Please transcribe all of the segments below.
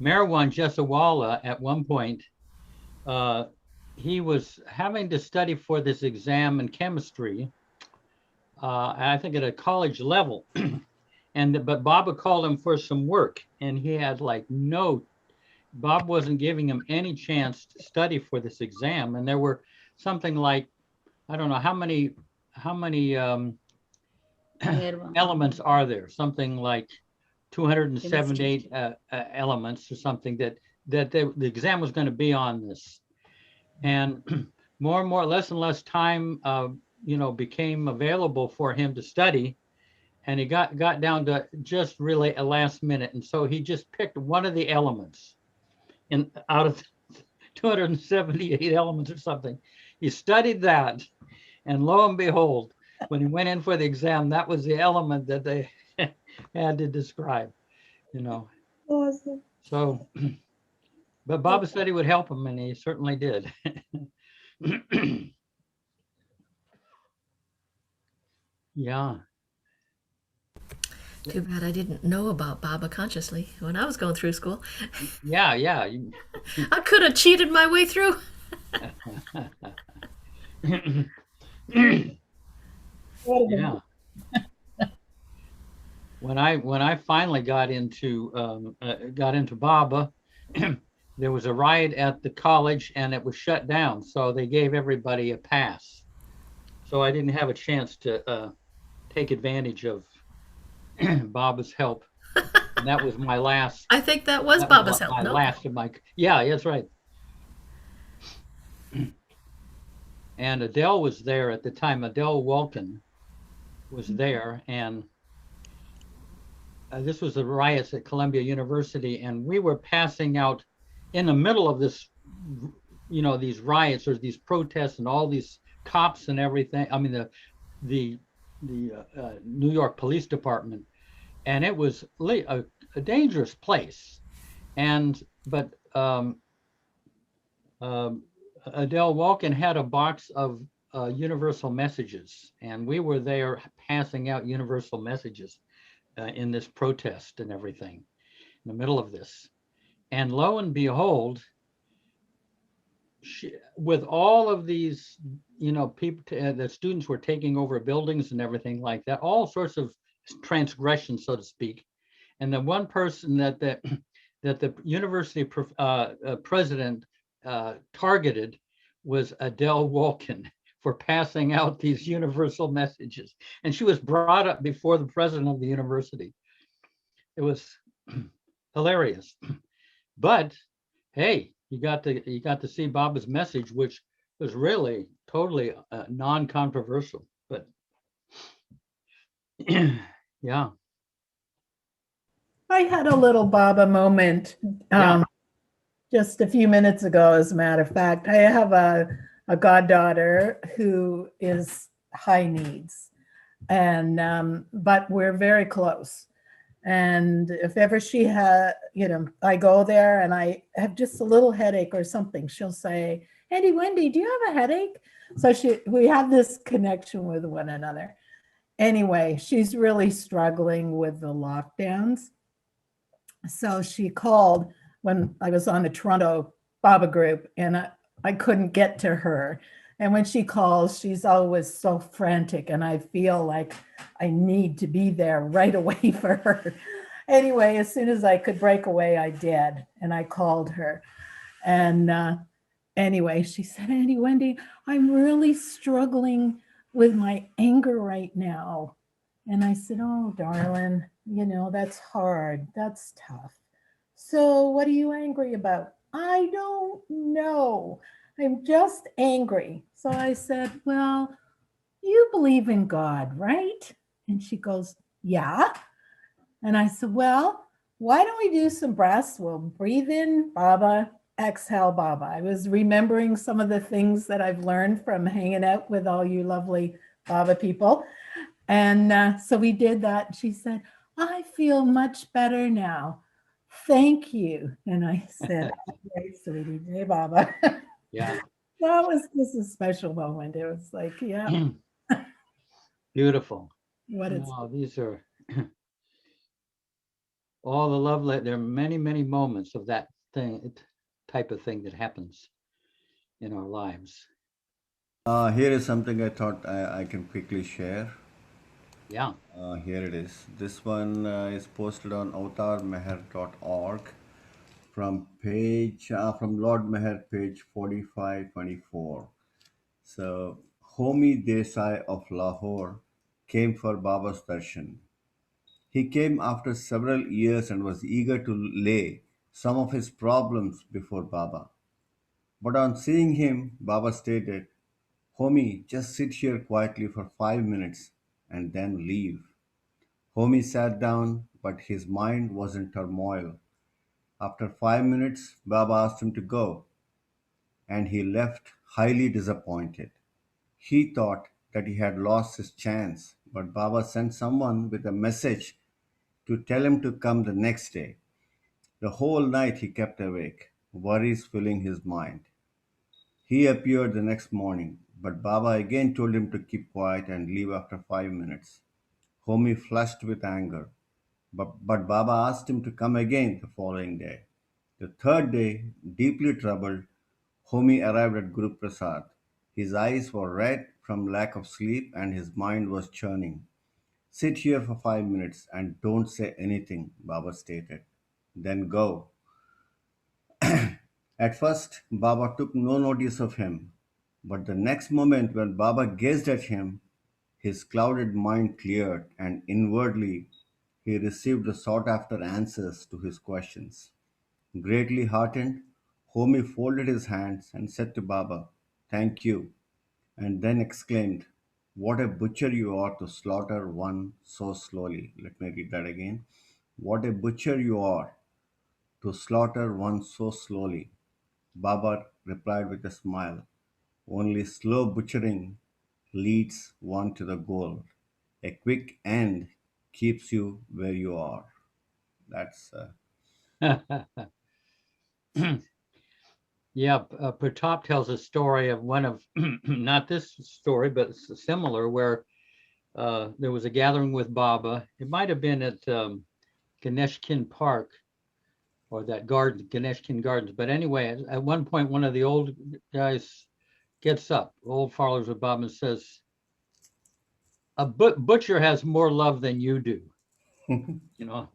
Marwan Jesawala, at one point, uh, he was having to study for this exam in chemistry, I think at a college level. But Baba called him for some work, and he had like no. Bob wasn't giving him any chance to study for this exam, and there were something like, I don't know how many We had one elements are there. Something like 278 chemistry. elements or something that the exam was going to be on this, and more and more, less and less time, became available for him to study, and he got down to just really a last minute, and so he just picked one of the elements in out of 278 elements or something. He studied that, and lo and behold, when he went in for the exam, that was the element that they had to describe. You know, Awesome. so but Baba said he would help him, and he certainly did. Yeah, Too bad I didn't know about Baba consciously when I was going through school. yeah, yeah. I could have cheated my way through. Yeah. When I finally got into Baba, there was a riot at the college and it was shut down, so they gave everybody a pass. So I didn't have a chance to take advantage of Baba's help. And that was my last. I think that was That was Baba's help. my No, last of my. Yeah, that's right. And Adele was there at the time. Adele Walton was there, and this was the riots at Columbia University, and we were passing out in the middle of this, these riots or these protests and all these cops and everything. I mean, the New York Police Department, and it was a dangerous place. And but Adele Walken had a box of universal messages, and we were there passing out universal messages in this protest and everything in the middle of this. And lo and behold, with all of these, people, the students were taking over buildings and everything like that, all sorts of transgressions, so to speak. And the one person that the university president targeted was Adele Walken for passing out these universal messages. And she was brought up before the president of the university. It was hilarious. But hey, you got to see Baba's message, which was really totally non-controversial. But yeah, I had a little Baba moment yeah, just a few minutes ago, as a matter of fact. I have a goddaughter who is high needs, and but we're very close. And if ever she had, I go there and I have just a little headache or something, she'll say, Auntie Wendy, do you have a headache? So we have this connection with one another. Anyway, she's really struggling with the lockdowns. So she called when I was on the Toronto Baba group, and I couldn't get to her. And when she calls, she's always so frantic, and I feel like I need to be there right away for her. Anyway, as soon as I could break away, I did, and I called her. And anyway, she said, Auntie Wendy, I'm really struggling with my anger right now. And I said, oh, darling, that's hard. That's tough. So what are you angry about? I don't know. I'm just angry. So I said, well, you believe in God, right? And she goes, yeah. And I said, well, why don't we do some breaths? We'll breathe in Baba, exhale Baba. I was remembering some of the things that I've learned from hanging out with all you lovely Baba people. And so we did that. She said, I feel much better now. Thank you. And I said, okay, sweetie, hey, Baba. yeah. That was just a special moment. It was like, yeah, Beautiful. what it's No, these are all the love, there are many, many moments of that type of thing that happens in our lives. Here is something I thought I can quickly share. Yeah. Here it is. This one is posted on avatarmeher.org from Lord Meher, page 4524. So, Homi Desai of Lahore came for Baba's darshan. He came after several years and was eager to lay some of his problems before Baba. But on seeing him, Baba stated, Homi, just sit here quietly for 5 minutes and then leave. Homi sat down, but his mind was in turmoil. After 5 minutes, Baba asked him to go, and he left highly disappointed. He thought that he had lost his chance, but Baba sent someone with a message to tell him to come the next day. The whole night he kept awake, worries filling his mind. He appeared the next morning, but Baba again told him to keep quiet and leave after 5 minutes. Homi flushed with anger, but Baba asked him to come again the following day. The third day, deeply troubled, Homi arrived at Guru Prasad. His eyes were red from lack of sleep and his mind was churning. Sit here for 5 minutes and don't say anything, Baba stated. Then go. At first, Baba took no notice of him, but the next moment when Baba gazed at him, his clouded mind cleared, and inwardly he received the sought after answers to his questions. Greatly heartened, Homi folded his hands and said to Baba, Thank you, and then exclaimed, What a butcher you are to slaughter one so slowly. Let me read that again. What a butcher you are to slaughter one so slowly. Baba replied with a smile, Only slow butchering leads one to the goal. A quick end keeps you where you are. That's Yeah, Pratap tells a story of one of, not this story, but similar, where there was a gathering with Baba. It might have been at Ganeshkin Park or that garden, Ganeshkin Gardens. But anyway, at one point, one of the old guys gets up, old followers of Baba, and says, a butcher has more love than you do. You know,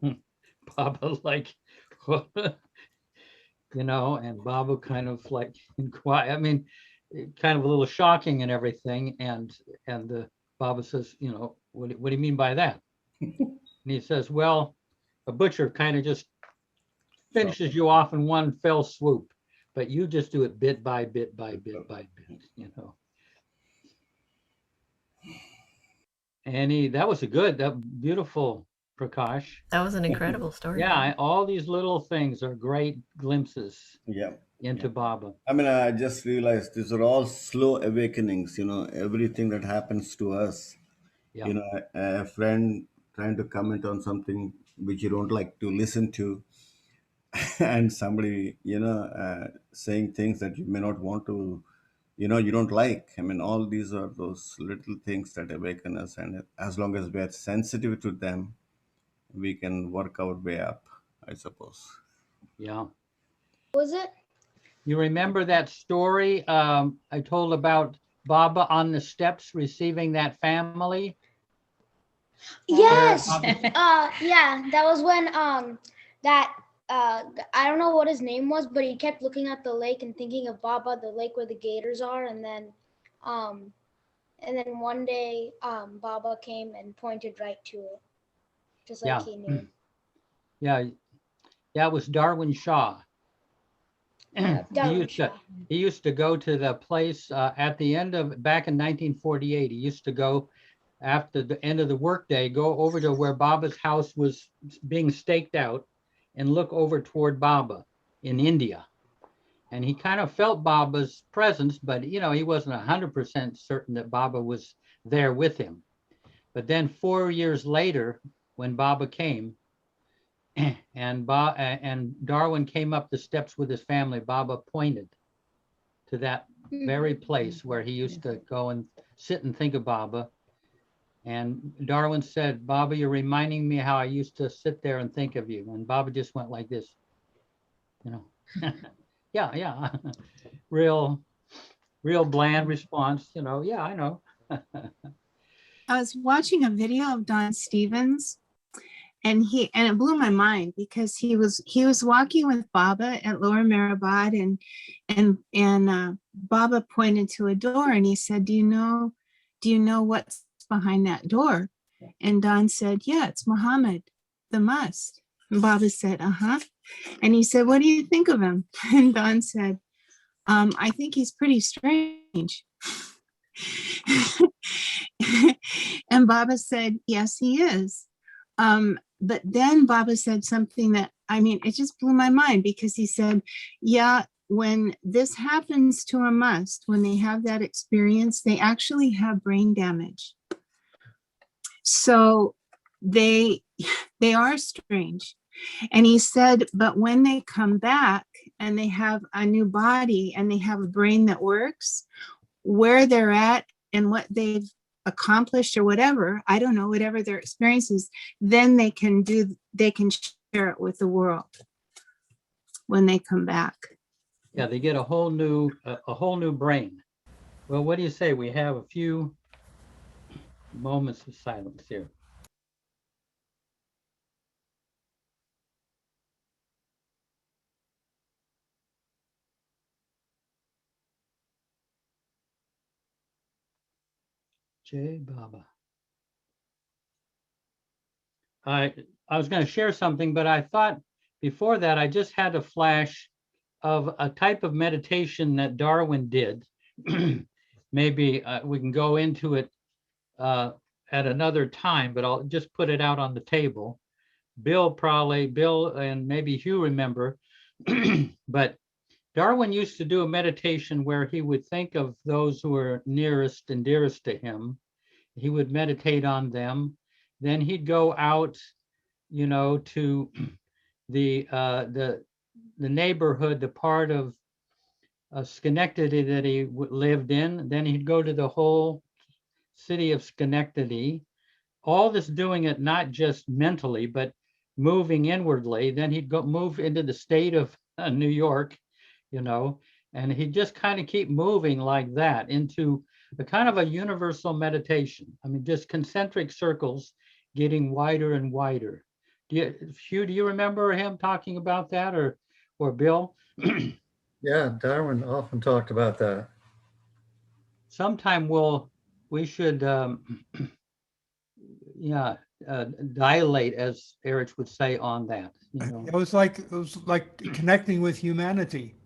Baba like, and Baba kind of like quiet. I mean, kind of a little shocking and everything. And the Baba says, what do you mean by that? And he says, well, a butcher kind of just finishes you off in one fell swoop, but you just do it bit by bit by bit by bit. And that was that beautiful, Prakash. That was an incredible story. Yeah, all these little things are great glimpses into Baba. I mean, I just realized these are all slow awakenings, everything that happens to us. Yeah. A friend trying to comment on something which you don't like to listen to, and somebody, saying things that you may not want to, you don't like. I mean, all these are those little things that awaken us, and as long as we are sensitive to them, we can work our way up, I suppose. Yeah. Was it? You remember that story I told about Baba on the steps receiving that family? Yes. Yeah, that was when that I don't know what his name was, but he kept looking at the lake and thinking of Baba, the lake where the gators are, and then one day Baba came and pointed right to it, just like he knew. Yeah, it was Darwin Shaw. He used to go to the place at the end of, back in 1948, he used to go after the end of the workday, go over to where Baba's house was being staked out and look over toward Baba in India. And he kind of felt Baba's presence, but he wasn't 100% certain that Baba was there with him. But then 4 years later, when Baba came, and Darwin came up the steps with his family, Baba pointed to that very place where he used to go and sit and think of Baba. And Darwin said, Baba, you're reminding me how I used to sit there and think of you. And Baba just went like this, you know. Yeah, yeah. Real, real bland response, you know. Yeah, I know. I was watching a video of Don Stevens, and it blew my mind because he was walking with Baba at Lower Meribad, and Baba pointed to a door, and he said, do you know what's behind that door? And Don said, yeah, it's Muhammad, the must. And Baba said, uh-huh. And he said, what do you think of him? And Don said, I think he's pretty strange. And Baba said, yes, he is. But then Baba said something that, I mean, it just blew my mind, because he said, yeah, when this happens to a must, when they have that experience, they actually have brain damage. So they are strange. And he said, but when they come back and they have a new body and they have a brain that works, where they're at and what they've accomplished or whatever, I don't know, whatever their experience is, then they can share it with the world when they come back. Yeah, they get a whole new brain. Well, what do you say? We have a few moments of silence here. Jai Baba. I was going to share something, but I thought before that, I just had a flash of a type of meditation that Darwin did. Maybe we can go into it at another time, but I'll just put it out on the table. Bill and maybe Hugh remember, but Darwin used to do a meditation where he would think of those who were nearest and dearest to him. He would meditate on them. Then he'd go out, you know, to the neighborhood, the part of Schenectady that he lived in. Then he'd go to the whole city of Schenectady. All this doing it not just mentally, but moving inwardly. Then he'd move into the state of New York, you know, and he'd just kind of keep moving like that into a kind of a universal meditation. I mean, just concentric circles getting wider and wider. Hugh, do you remember him talking about that, or Bill? Yeah, Darwin often talked about that. Sometime we should dilate, as Erich would say, on that. You know? It was like connecting with humanity.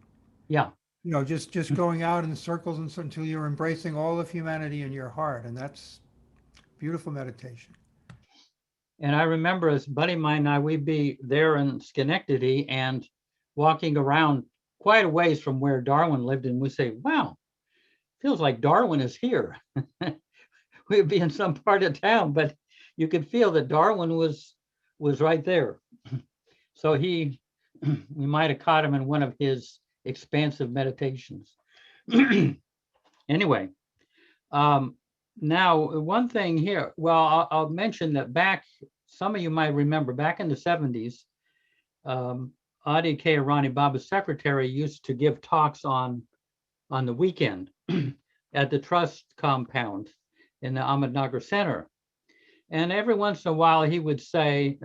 Yeah. You know, just going out in circles until you're embracing all of humanity in your heart, and that's beautiful meditation. And I remember as buddy of mine and I, we'd be there in Schenectady and walking around quite a ways from where Darwin lived, and we say, wow, feels like Darwin is here. We'd be in some part of town, but you could feel that Darwin was right there. So we might have caught him in one of his expansive meditations. Anyway, now one thing here, well, I'll mention that some of you might remember back in the 70s, Adi K. Arani, Baba's secretary, used to give talks on the weekend at the Trust compound in the Ahmednagar Center. And every once in a while he would say,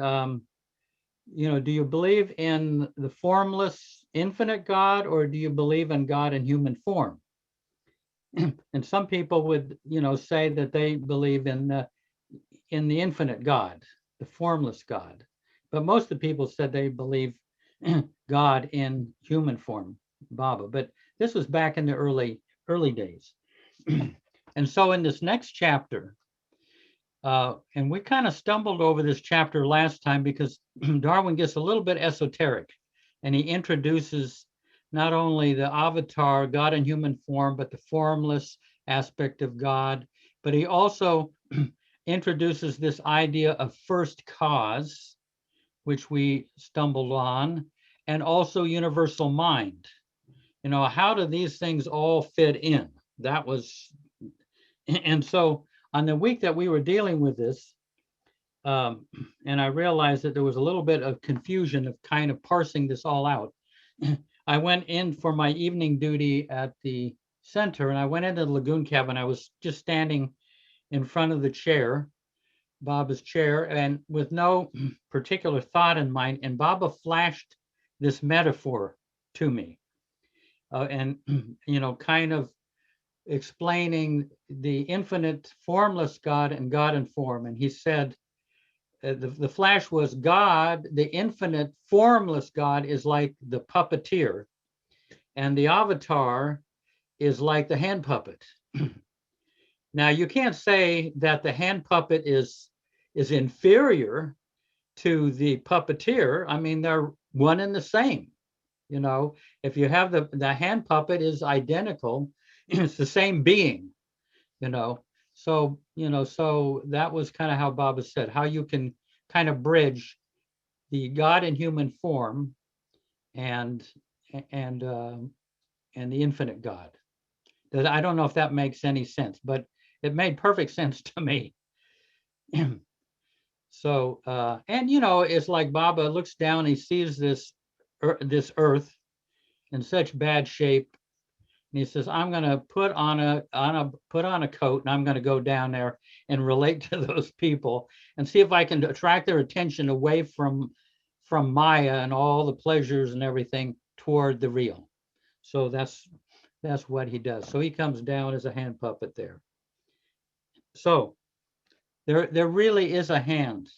you know, do you believe in the formless infinite God, or do you believe in God in human form? And some people would, you know, say that they believe in the infinite God, the formless God. But most of the people said they believe God in human form, Baba. But this was back in the early days. And so in this next chapter, and we kind of stumbled over this chapter last time because Darwin gets a little bit esoteric, and he introduces not only the avatar, God in human form, but the formless aspect of God. But he also introduces this idea of first cause, which we stumbled on, and also universal mind. You know, how do these things all fit in? And so on the week that we were dealing with this, and I realized that there was a little bit of confusion of kind of parsing this all out. I went in for my evening duty at the center, and I went into the lagoon cabin. I was just standing in front of the chair, Baba's chair, and with no particular thought in mind. And Baba flashed this metaphor to me, and kind of explaining the infinite formless God and God in form. And he said, the flash was God, the infinite formless God is like the puppeteer, and the avatar is like the hand puppet. Now, you can't say that the hand puppet is inferior to the puppeteer. I mean, they're one and the same. If you have the hand puppet is identical, it's the same being, So, so that was kind of how Baba said, how you can kind of bridge the God in human form and the infinite God. I don't know if that makes any sense, but it made perfect sense to me. So, it's like Baba looks down, he sees this earth in such bad shape. And he says, I'm going to put on a coat, and I'm going to go down there and relate to those people and see if I can attract their attention away from Maya and all the pleasures and everything toward the real. So that's what he does. So he comes down as a hand puppet there. So there really is a hand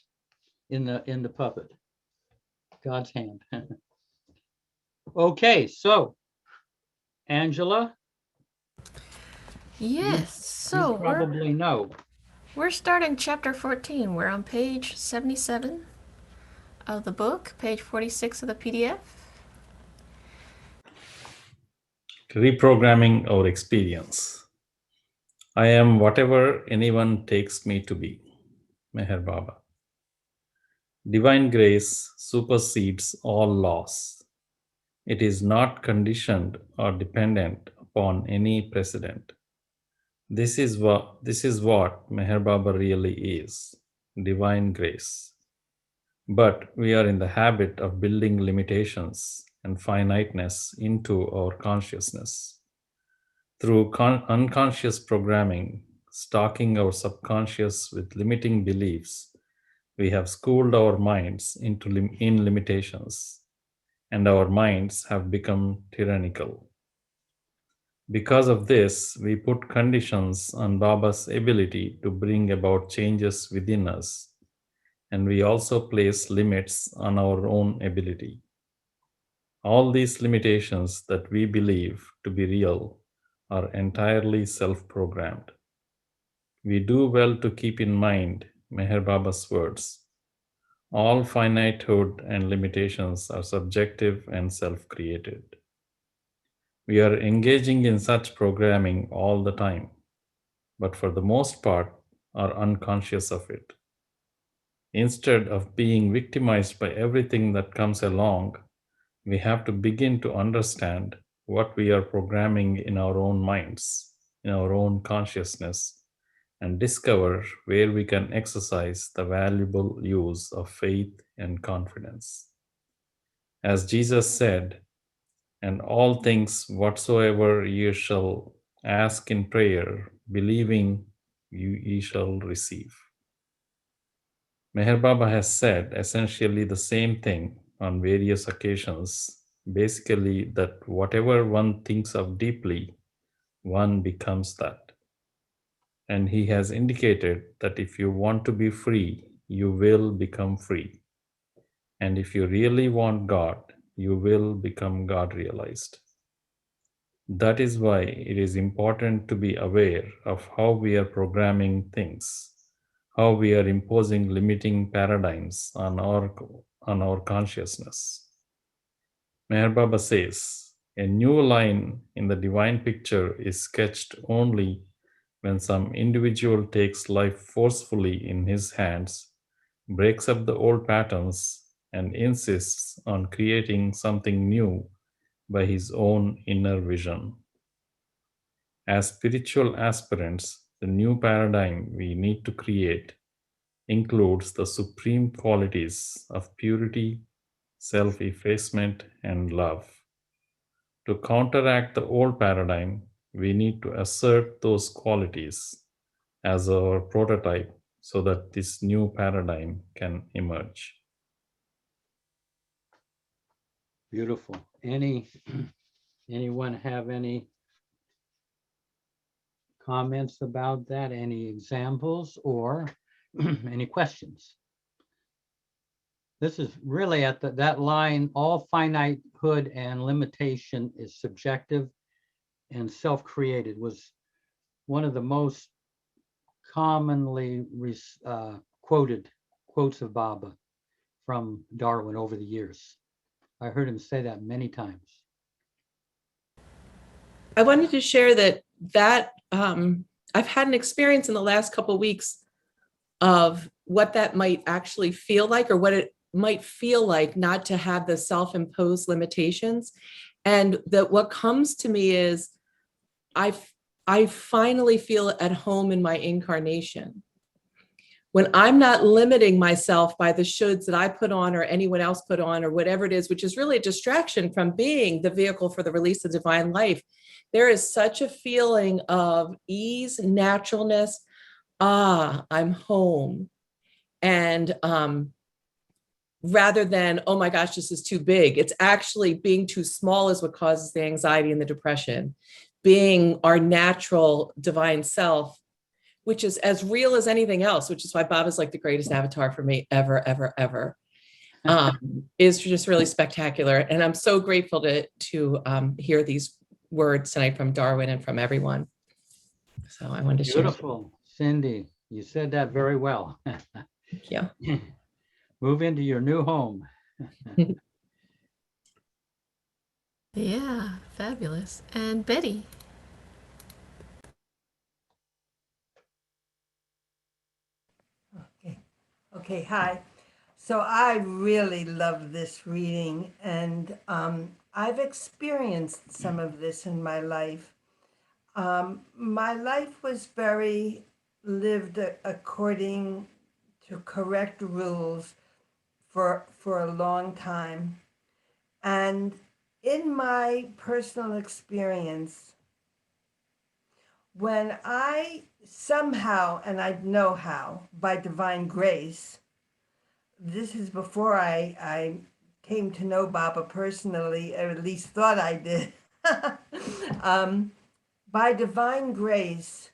in the puppet, God's hand. Okay, so Angela, Yes. So you probably know. we're starting chapter 14. We're on page 77 of the book, page 46 of the PDF. Reprogramming our experience. I am whatever anyone takes me to be. Meher Baba. Divine grace supersedes all laws. It is not conditioned or dependent upon any precedent. This is what Meher Baba really is, divine grace. But we are in the habit of building limitations and finiteness into our consciousness. Through unconscious programming, stocking our subconscious with limiting beliefs, we have schooled our minds into limitations, and our minds have become tyrannical. Because of this, we put conditions on Baba's ability to bring about changes within us, and we also place limits on our own ability. All these limitations that we believe to be real are entirely self-programmed. We do well to keep in mind Meher Baba's words. All finitehood and limitations are subjective and self-created. We are engaging in such programming all the time, but for the most part are unconscious of it. Instead of being victimized by everything that comes along, we have to begin to understand what we are programming in our own minds, in our own consciousness, and discover where we can exercise the valuable use of faith and confidence. As Jesus said, and all things whatsoever ye shall ask in prayer, believing ye shall receive. Meher Baba has said essentially the same thing on various occasions, basically that whatever one thinks of deeply, one becomes that. And he has indicated that if you want to be free, you will become free. And if you really want God, you will become God realized. That is why it is important to be aware of how we are programming things, how we are imposing limiting paradigms on our consciousness. Meher Baba says, a new line in the divine picture is sketched only when some individual takes life forcefully in his hands, breaks up the old patterns, and insists on creating something new by his own inner vision. As spiritual aspirants, the new paradigm we need to create includes the supreme qualities of purity, self-effacement, and love. To counteract the old paradigm, we need to assert those qualities as our prototype so that this new paradigm can emerge. Beautiful. Anyone have any comments about that? Any examples or any questions? This is really at that line, all finitehood and limitation is subjective and self-created, was one of the most commonly quoted quotes of Baba from Darwin over the years. I heard him say that many times. I wanted to share that I've had an experience in the last couple of weeks of what that might actually feel like, or what it might feel like not to have the self-imposed limitations. And that what comes to me is I finally feel at home in my incarnation. When I'm not limiting myself by the shoulds that I put on or anyone else put on or whatever it is, which is really a distraction from being the vehicle for the release of divine life, there is such a feeling of ease, naturalness. I'm home. And rather than, oh my gosh, this is too big. It's actually being too small is what causes the anxiety and the depression. Being our natural divine self, which is as real as anything else, which is why Bob is like the greatest avatar for me ever, ever, ever, is just really spectacular. And I'm so grateful to hear these words tonight from Darwin and from everyone. So I wanted to share. Beautiful. Cindy, you said that very well. Thank you. Move into your new home. Yeah, fabulous. And Betty. Okay, hi. So I really love this reading, and I've experienced some of this in my life. My life was very lived according to correct rules for a long time. And in my personal experience, when I somehow, and I know how, by divine grace, this is before I came to know Baba personally, or at least thought I did. By divine grace,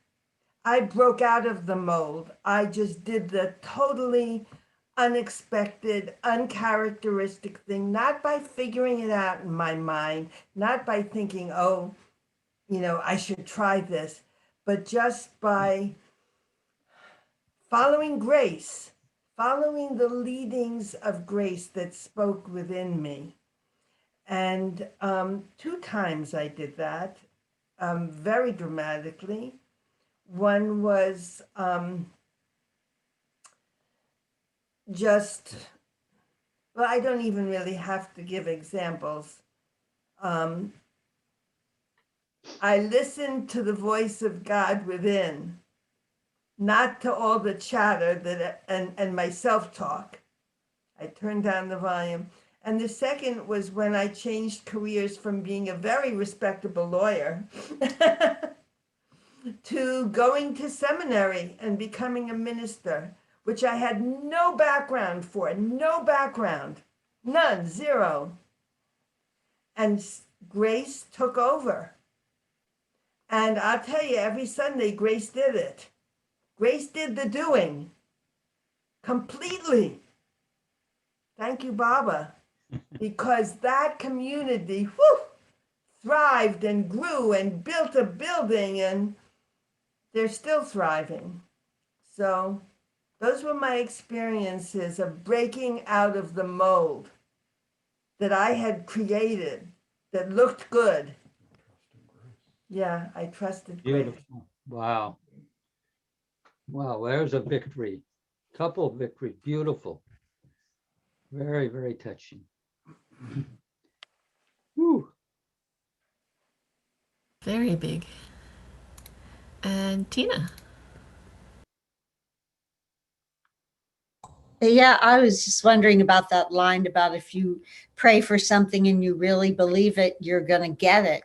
I broke out of the mold. I just did the totally unexpected, uncharacteristic thing, not by figuring it out in my mind, not by thinking, oh, I should try this, but just by following grace, following the leadings of grace that spoke within me. And 2 times I did that, very dramatically. One was I don't even really have to give examples. I listened to the voice of God within, not to all the chatter and my self-talk. I turned down the volume. And the second was when I changed careers from being a very respectable lawyer to going to seminary and becoming a minister, which I had no background for, none, zero. And grace took over. And I'll tell you, every Sunday, grace did it. Grace did the doing completely. Thank you, Baba, because that community thrived and grew and built a building, and they're still thriving. So those were my experiences of breaking out of the mold that I had created that looked good. Yeah, I trusted grace. Beautiful. Wow. Wow, there's a victory. Couple of victory. Beautiful. Very, very touching. Whew. Very big. And Tina. Yeah, I was just wondering about that line about if you pray for something and you really believe it, you're going to get it.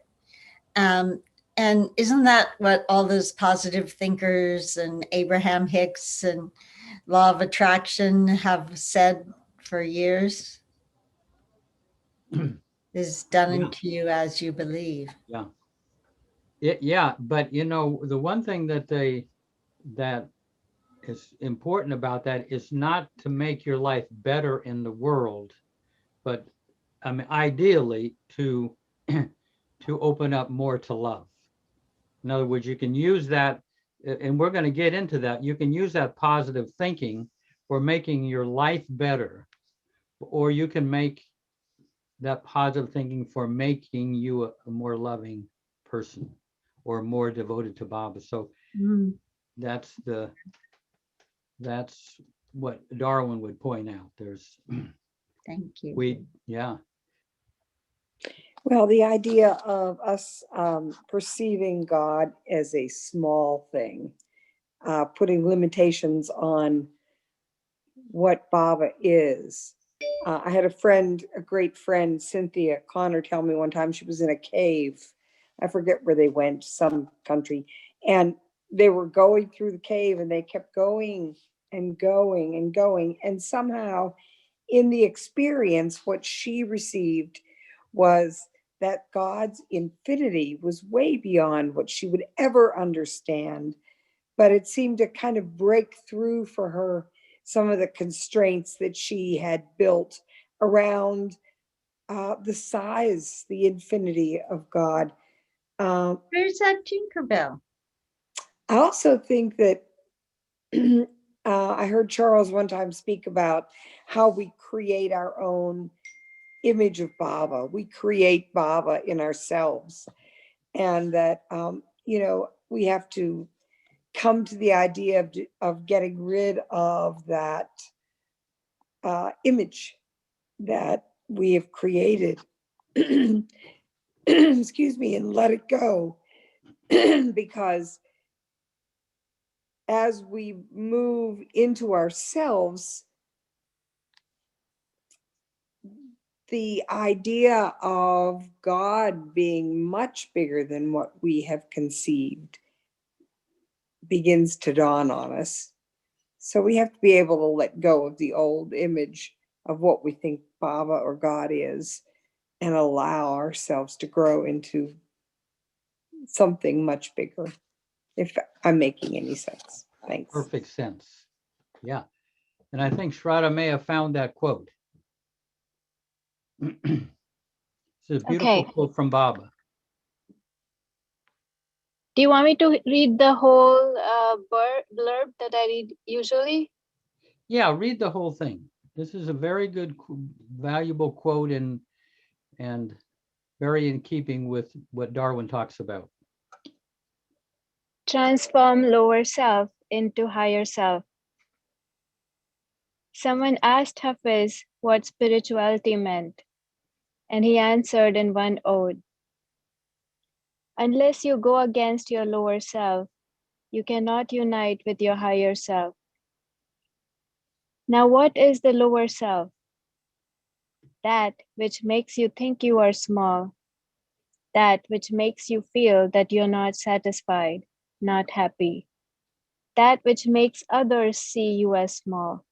And isn't that what all those positive thinkers and Abraham Hicks and law of attraction have said for years? Is done Yeah. unto you as you believe. Yeah. Yeah, but you know, the one thing that is important about that is not to make your life better in the world, but I mean, ideally to to open up more to love. In other words, you can use that, and we're going to get into that. You can use that positive thinking for making your life better, or you can make that positive thinking for making you a more loving person or more devoted to Baba. So that's what Darwin would point out. There's Thank you. Yeah. Well, the idea of us perceiving God as a small thing, putting limitations on what Baba is. I had a great friend, Cynthia Connor, tell me one time she was in a cave. I forget where they went, some country. And they were going through the cave and they kept going and going and going. And somehow in the experience, what she received was that God's infinity was way beyond what she would ever understand. But it seemed to kind of break through for her some of the constraints that she had built around the size, the infinity of God. Where's that Tinkerbell? I also think that I heard Charles one time speak about how we create our own image of Baba. We create Baba in ourselves. And that, we have to come to the idea of getting rid of that image that we have created. Excuse me, and let it go. Because as we move into ourselves, the idea of God being much bigger than what we have conceived begins to dawn on us. So we have to be able to let go of the old image of what we think Baba or God is and allow ourselves to grow into something much bigger, if I'm making any sense. Thanks. Perfect sense. Yeah. And I think Shraddha may have found that quote. It's a beautiful quote from Baba. Do you want me to read the whole blurb that I read usually? Yeah, read the whole thing. This is a very good, valuable quote and very in keeping with what Darwin talks about. Transform lower self into higher self. Someone asked Hafiz what spirituality meant, and he answered in one ode. Unless you go against your lower self, you cannot unite with your higher self. Now, what is the lower self? That which makes you think you are small, that which makes you feel that you're not satisfied, not happy, that which makes others see you as small.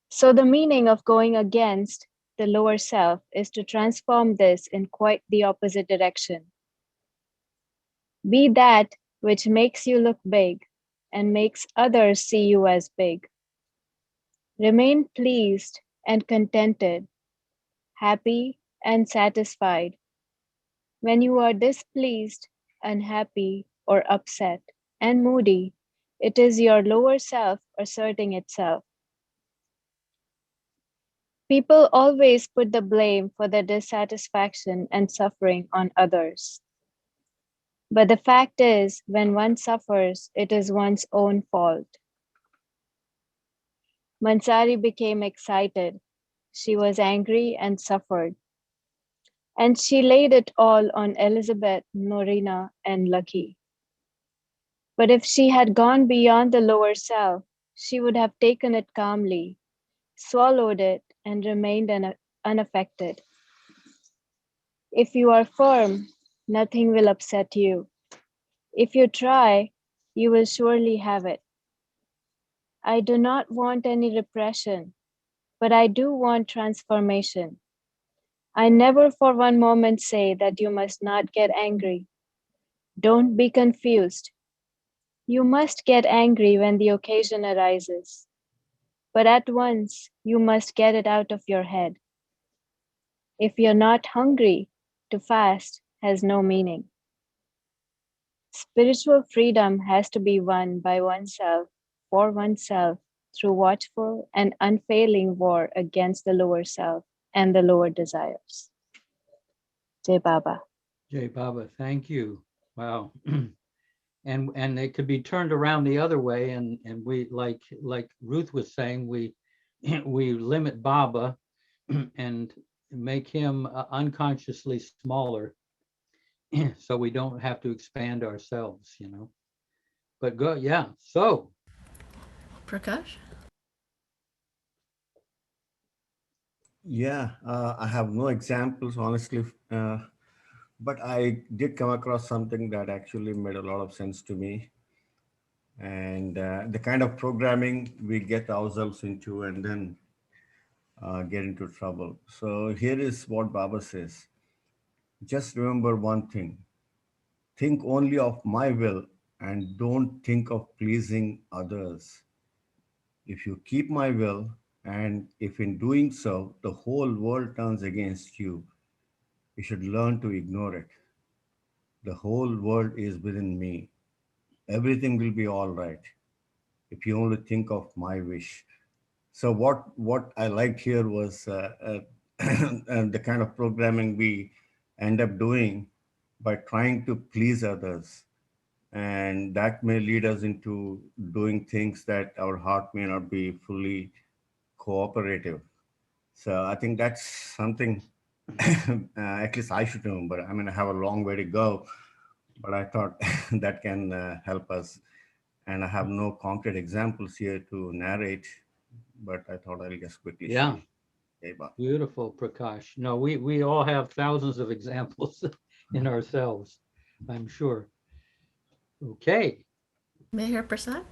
So the meaning of going against the lower self is to transform this in quite the opposite direction. Be that which makes you look big and makes others see you as big. Remain pleased and contented, happy and satisfied. When you are displeased, unhappy, or upset and moody, it is your lower self asserting itself. People always put the blame for their dissatisfaction and suffering on others. But the fact is, when one suffers, it is one's own fault. Mansari became excited. She was angry and suffered. And she laid it all on Elizabeth, Norina, and Lucky. But if she had gone beyond the lower self, she would have taken it calmly, swallowed it, and remained unaffected. If you are firm, nothing will upset you. If you try, you will surely have it. I do not want any repression, but I do want transformation. I never for one moment say that you must not get angry. Don't be confused. You must get angry when the occasion arises, but at once you must get it out of your head. If you're not hungry, to fast has no meaning. Spiritual freedom has to be won by oneself, for oneself, through watchful and unfailing war against the lower self and the lower desires. Jai Baba. Jay Baba, thank you. Wow. And it could be turned around the other way, and we, like Ruth was saying, we we limit Baba and make him unconsciously smaller, so we don't have to expand ourselves, you know. But go, yeah. So Prakash? Yeah, I have no examples, honestly, but I did come across something that actually made a lot of sense to me. And the kind of programming we get ourselves into and then get into trouble. So here is what Baba says. Just remember one thing. Think only of my will and don't think of pleasing others. If you keep my will, and if in doing so the whole world turns against you, you should learn to ignore it. The whole world is within me. Everything will be all right if you only think of my wish. So what I liked here was and the kind of programming we end up doing by trying to please others, and that may lead us into doing things that our heart may not be fully cooperative. So I think that's something at least I should remember. I mean, I have a long way to go, but I thought that can help us. And I have no concrete examples here to narrate, but I thought I'll just quickly yeah, share. beautiful, Prakash. No, we all have thousands of examples in ourselves, I'm sure. Okay. Meher Prasad?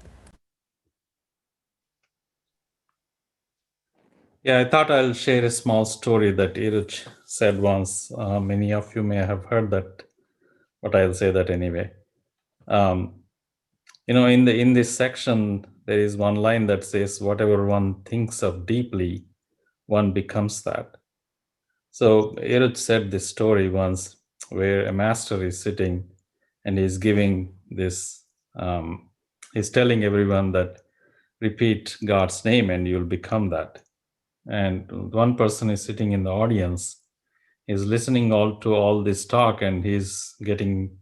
Yeah, I thought I'll share a small story that Iruch said once. Many of you may have heard that, but I'll say that anyway. In this section, there is one line that says, "Whatever one thinks of deeply, one becomes that." So Iruch said this story once, where a master is sitting and he's giving this. He's telling everyone that repeat God's name and you'll become that. And one person is sitting in the audience, is listening to all this talk, and he's getting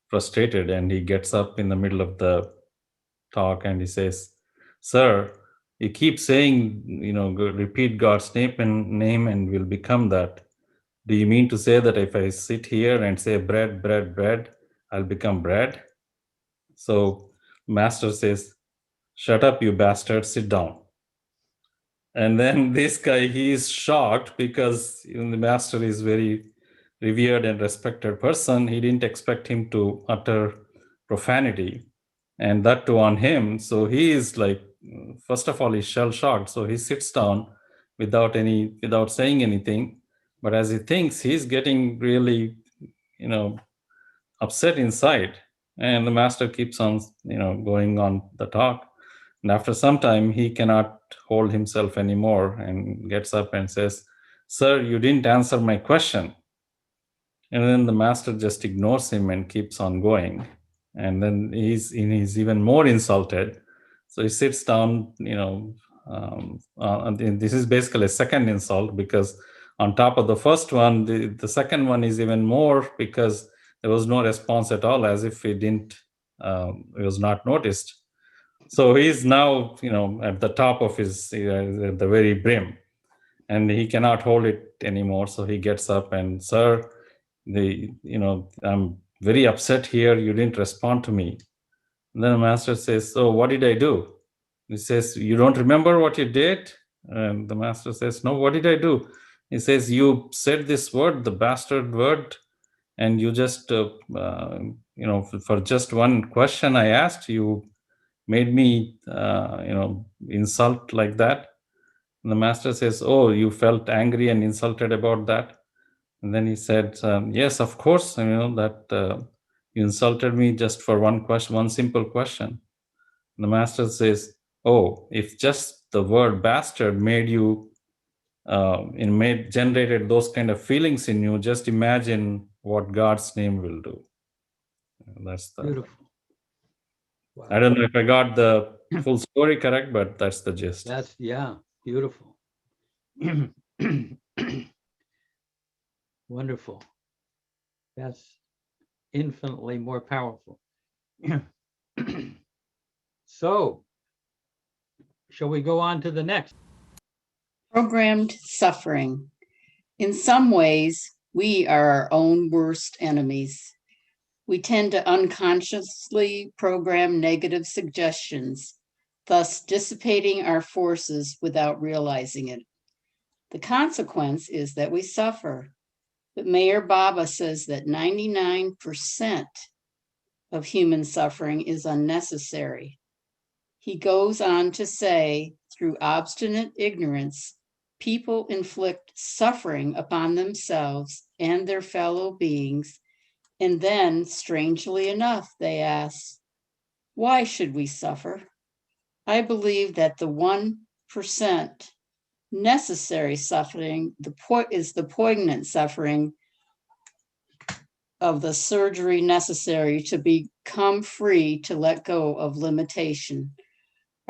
frustrated, and he gets up in the middle of the talk and he says, "Sir, you keep saying, repeat God's name and we'll become that. Do you mean to say that if I sit here and say bread, bread, bread, I'll become bread?" So master says, "Shut up, you bastard, sit down." And then this guy, he is shocked because the master is very revered and respected person. He didn't expect him to utter profanity, and that too on him. So he is like, first of all, he's shell shocked. So he sits down without saying anything. But as he thinks, he's getting really, upset inside. And the master keeps on, going on the talk. And after some time, he cannot hold himself anymore and gets up and says, "Sir, you didn't answer my question." And then the master just ignores him and keeps on going. And then he's even more insulted. So he sits down, and this is basically a second insult, because on top of the first one, the second one is even more, because there was no response at all, as if it was not noticed. So he's now, at the top of his, at the very brim, and he cannot hold it anymore. So he gets up and, "Sir, I'm very upset here. You didn't respond to me." And then the master says, "So what did I do?" He says, you don't remember what you did? And the master says, no, what did I do? He says, you said this word, the bastard word, and you just, for just one question I asked, you made me, insult like that. And the master says, oh, you felt angry and insulted about that? And then he said, yes, of course, that you insulted me just for one question, one simple question. And the master says, oh, if just the word bastard made you, generated those kind of feelings in you, just imagine what God's name will do. That's the Beautiful. Wow. I don't know if I got the full story correct, but that's the gist. That's, yeah, beautiful. Wonderful. That's infinitely more powerful. So, shall we go on to the next? Programmed suffering. In some ways, we are our own worst enemies. We tend to unconsciously program negative suggestions, thus dissipating our forces without realizing it. The consequence is that we suffer. But Mayor Baba says that 99% of human suffering is unnecessary. He goes on to say, through obstinate ignorance, people inflict suffering upon themselves and their fellow beings, and then, strangely enough, they ask, why should we suffer? I believe that the 1% necessary suffering is the poignant suffering of the surgery necessary to become free to let go of limitation.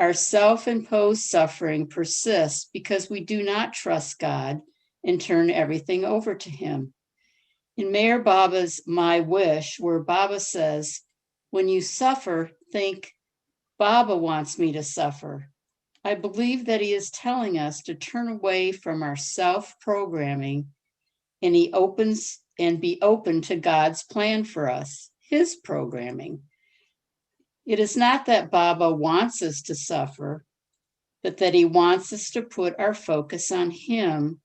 Our self-imposed suffering persists because we do not trust God and turn everything over to him. In Mayor Baba's My Wish, where Baba says, when you suffer, think, Baba wants me to suffer. I believe that he is telling us to turn away from our self-programming and be open to God's plan for us, his programming. It is not that Baba wants us to suffer, but that he wants us to put our focus on him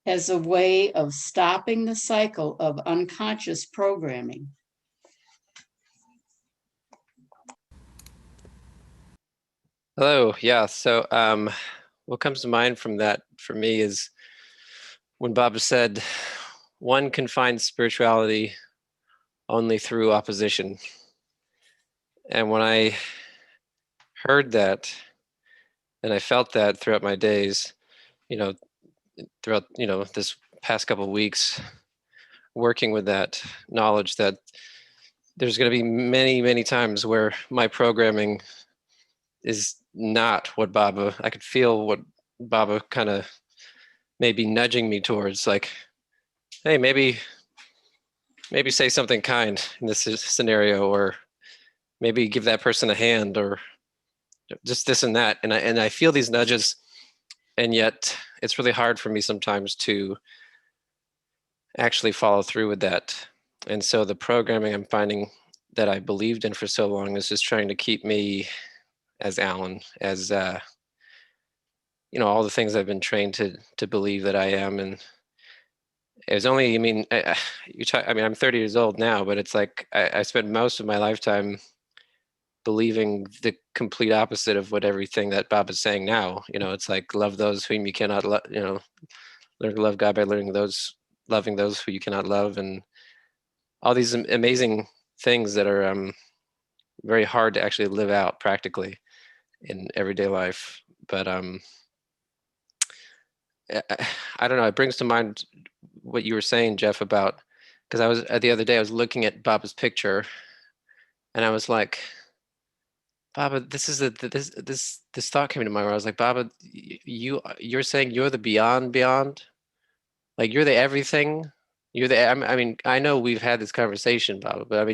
as a way of stopping the cycle of unconscious programming. Hello. Yeah. So what comes to mind from that for me is when Baba said, one can find spirituality only through opposition. And when I heard that, and I felt that throughout my days, throughout, this past couple of weeks, working with that knowledge that there's going to be many, many times where my programming is not what Baba, I could feel what Baba kind of maybe nudging me towards, like, hey, maybe say something kind in this scenario, or maybe give that person a hand, or just this and that. And I feel these nudges, and yet it's really hard for me sometimes to actually follow through with that. And so the programming I'm finding that I believed in for so long is just trying to keep me as Alan, as all the things I've been trained to believe that I am. And it was only, I'm 30 years old now, but it's like I spent most of my lifetime believing the complete opposite of what everything that Bob is saying now. It's like, love those whom you cannot love, learn to love God by loving those who you cannot love, and all these amazing things that are very hard to actually live out practically in everyday life. But I don't know, it brings to mind what you were saying, Jeff, about, because the other day I was looking at Baba's picture, and I was like, Baba, this thought came into my mind. I was like, Baba, you're saying you're the beyond, like you're the everything. You're the. I know we've had this conversation, Baba, but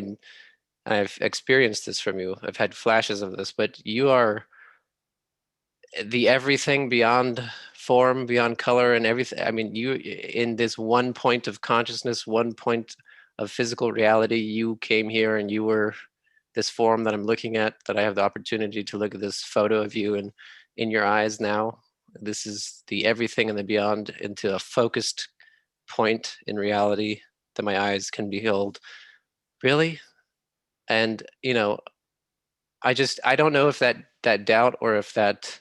I've experienced this from you. I've had flashes of this, but you are the everything beyond form, beyond color, and everything. You, in this one point of consciousness, one point of physical reality, you came here and you were this form that I'm looking at, that I have the opportunity to look at this photo of you and in your eyes now. This is the everything and the beyond into a focused point in reality that my eyes can behold. Really? And, you know, I don't know if that doubt or if that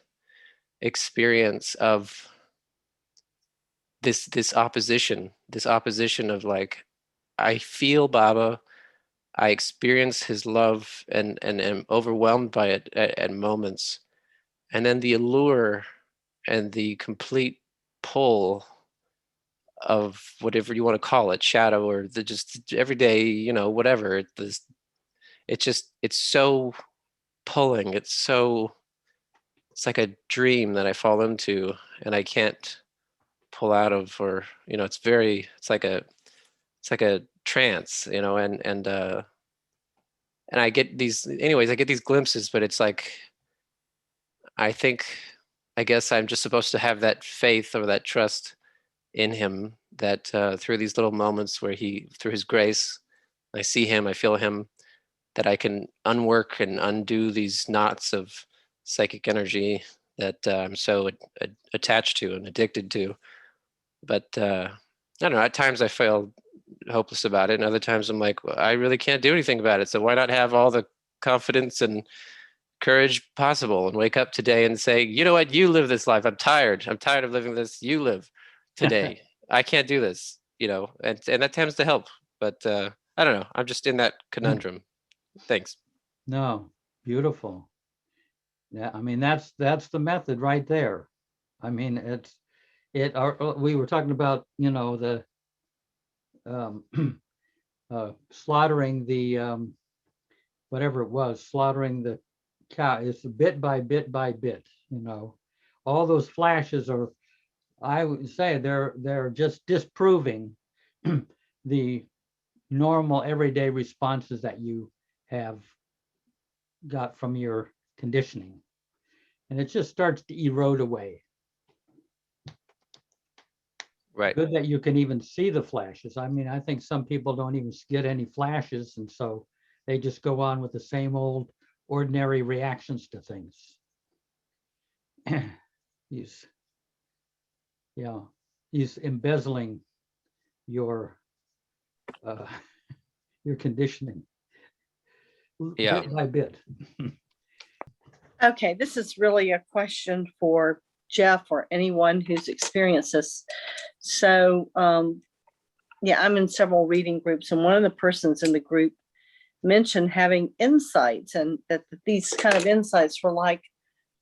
experience of this opposition of like, I feel Baba, I experience his love and am overwhelmed by it at moments. And then the allure and the complete pull of whatever you want to call it, shadow or the just everyday, you know, whatever. It's so pulling. It's like a dream that I fall into and I can't pull out of, or, you know, it's like a trance, you know, and I get these, anyways, I get these glimpses, but it's like, I guess I'm just supposed to have that faith or that trust in him that through these little moments where through his grace, I see him, I feel him, that I can unwork and undo these knots of psychic energy that I'm so attached to and addicted to. But I don't know, at times I feel hopeless about it, and other times I'm like, well, I really can't do anything about it, so why not have all the confidence and courage possible and wake up today and say, you know what, you live this life. I'm tired of living this. You live today. I can't do this, you know, and that tends to help. But I don't know. I'm just in that conundrum. Thanks. No, beautiful. Yeah, I mean, that's the method right there. I mean, we were talking about, you know, the slaughtering the whatever it was, slaughtering the cow. It's bit by bit by bit, you know. All those flashes are, I would say, they're just disproving the normal everyday responses that you have got from your conditioning. And it just starts to erode away. Right. Good that you can even see the flashes. I mean, I think some people don't even get any flashes, and so they just go on with the same old ordinary reactions to things. He's embezzling your conditioning bit by bit. Okay, this is really a question for Jeff or anyone who's experienced this. So, yeah, I'm in several reading groups, and one of the persons in the group mentioned having insights, and that these kind of insights were like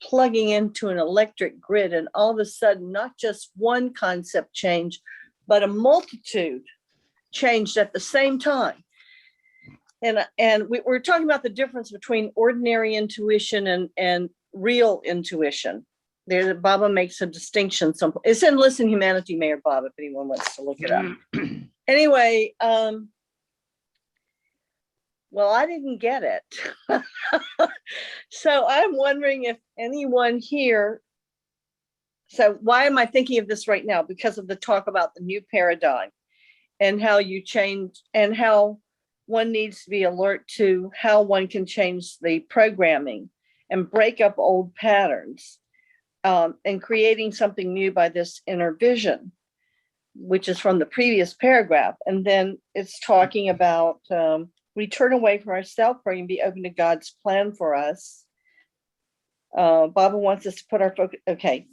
plugging into an electric grid, and all of a sudden, not just one concept changed, but a multitude changed at the same time. And we're talking about the difference between ordinary intuition and real intuition. There, Baba makes a distinction. It's in Listen Humanity, Mayor Baba, if anyone wants to look it up. Anyway, well, I didn't get it. So I'm wondering if anyone here, so why am I thinking of this right now? Because of the talk about the new paradigm and how you change, and how one needs to be alert to how one can change the programming and break up old patterns, and creating something new by this inner vision, which is from the previous paragraph. And then it's talking about we turn away from ourselves and be open to God's plan for us. Baba wants us to put our focus. Okay,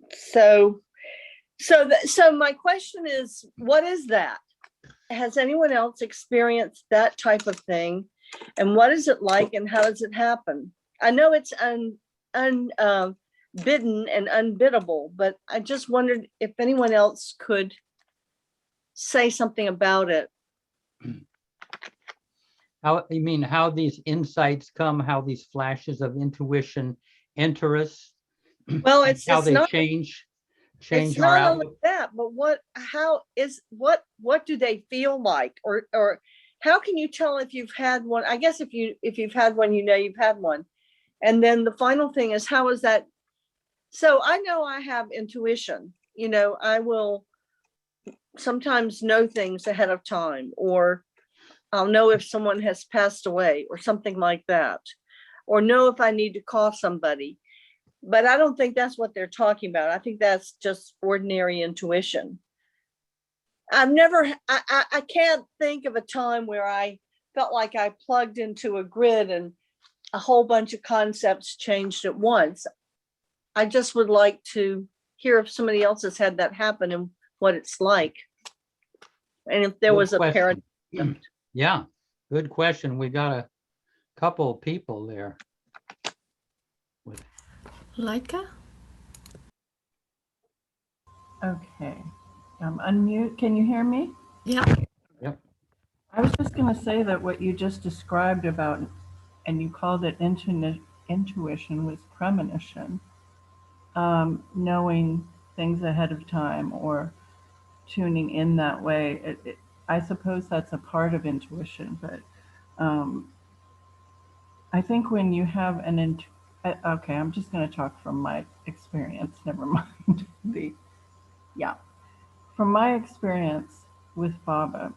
so my question is, what is that? Has anyone else experienced that type of thing? And what is it like, and how does it happen? I know it's unbidden and unbiddable, but I just wondered if anyone else could say something about it. How, you mean how these insights come, how these flashes of intuition enter us? Well, it's how they not, change it's our not outlook. only that, but what do they feel like, or how can you tell if you've had one? I guess if you've had one, you know you've had one. And then the final thing is, how is that? So I know I have intuition. You know, I will sometimes know things ahead of time, or I'll know if someone has passed away or something like that, or know if I need to call somebody. But I don't think that's what they're talking about. I think that's just ordinary intuition. I can't think of a time where I felt like I plugged into a grid and a whole bunch of concepts changed at once. I just would like to hear if somebody else has had that happen and what it's like. And if there Good was a question. paradigm. Yeah, good question. We got a couple of people there. Leica? Okay. Unmute. Can you hear me? Yeah. Yep. I was just going to say that what you just described about, and you called it intuition, was premonition. Knowing things ahead of time or tuning in that way. I suppose that's a part of intuition, but I think when you have okay, I'm just going to talk from my experience. Never mind from my experience with Baba,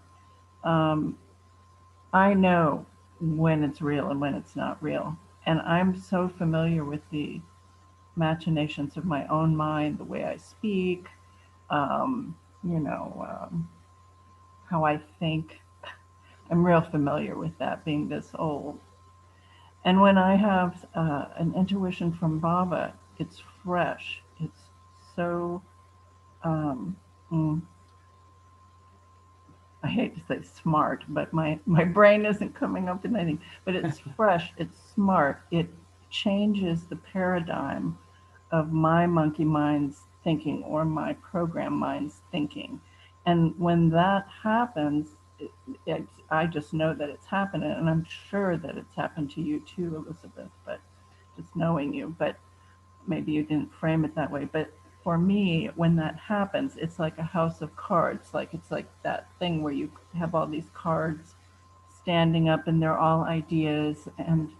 I know when it's real and when it's not real. And I'm so familiar with the machinations of my own mind, the way I speak, how I think. I'm real familiar with that, being this old. And when I have an intuition from Baba, it's fresh. It's so, I hate to say smart, but my brain isn't coming up with anything, but it's fresh, it's smart. It changes the paradigm of my monkey mind's thinking or my program mind's thinking. And when that happens, I just know that it's happening, and I'm sure that it's happened to you too, Elizabeth, but just knowing you, but maybe you didn't frame it that way. But for me, when that happens, it's like a house of cards. Like it's like that thing where you have all these cards standing up and they're all ideas and,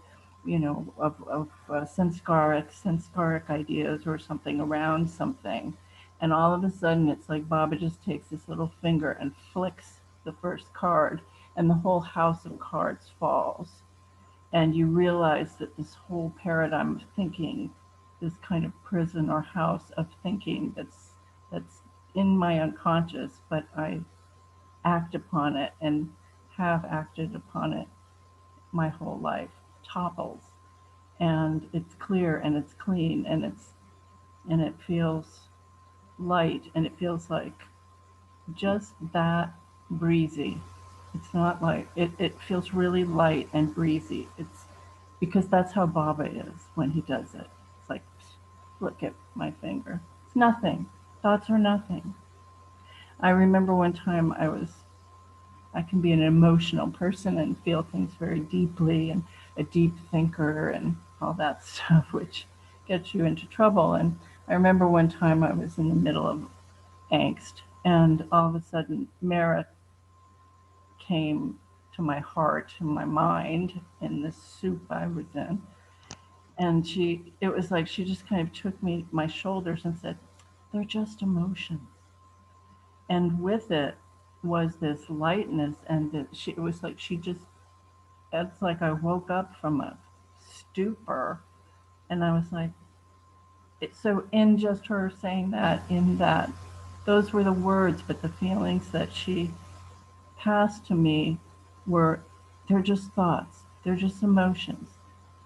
of sanskaric ideas or something around something. And all of a sudden it's like Baba just takes this little finger and flicks the first card and the whole house of cards falls. And you realize that this whole paradigm of thinking, this kind of prison or house of thinking that's in my unconscious, but I act upon it and have acted upon it my whole life, topples. And it's clear and it's clean and it feels light and it feels like just that breezy. It's not like it feels really light and breezy. It's because that's how Baba is when he does it. It's like, look at my finger. It's nothing. Thoughts are nothing. I remember one time I can be an emotional person and feel things very deeply and a deep thinker and all that stuff, which gets you into trouble. And I remember one time I was in the middle of angst and all of a sudden Mara came to my heart and my mind in this soup I was in. And it was like she just kind of took my shoulders and said, they're just emotions. And with it was this lightness and it was like it's like I woke up from a stupor and I was like, so in just her saying that, those were the words, but the feelings that she passed to me they're just thoughts, they're just emotions,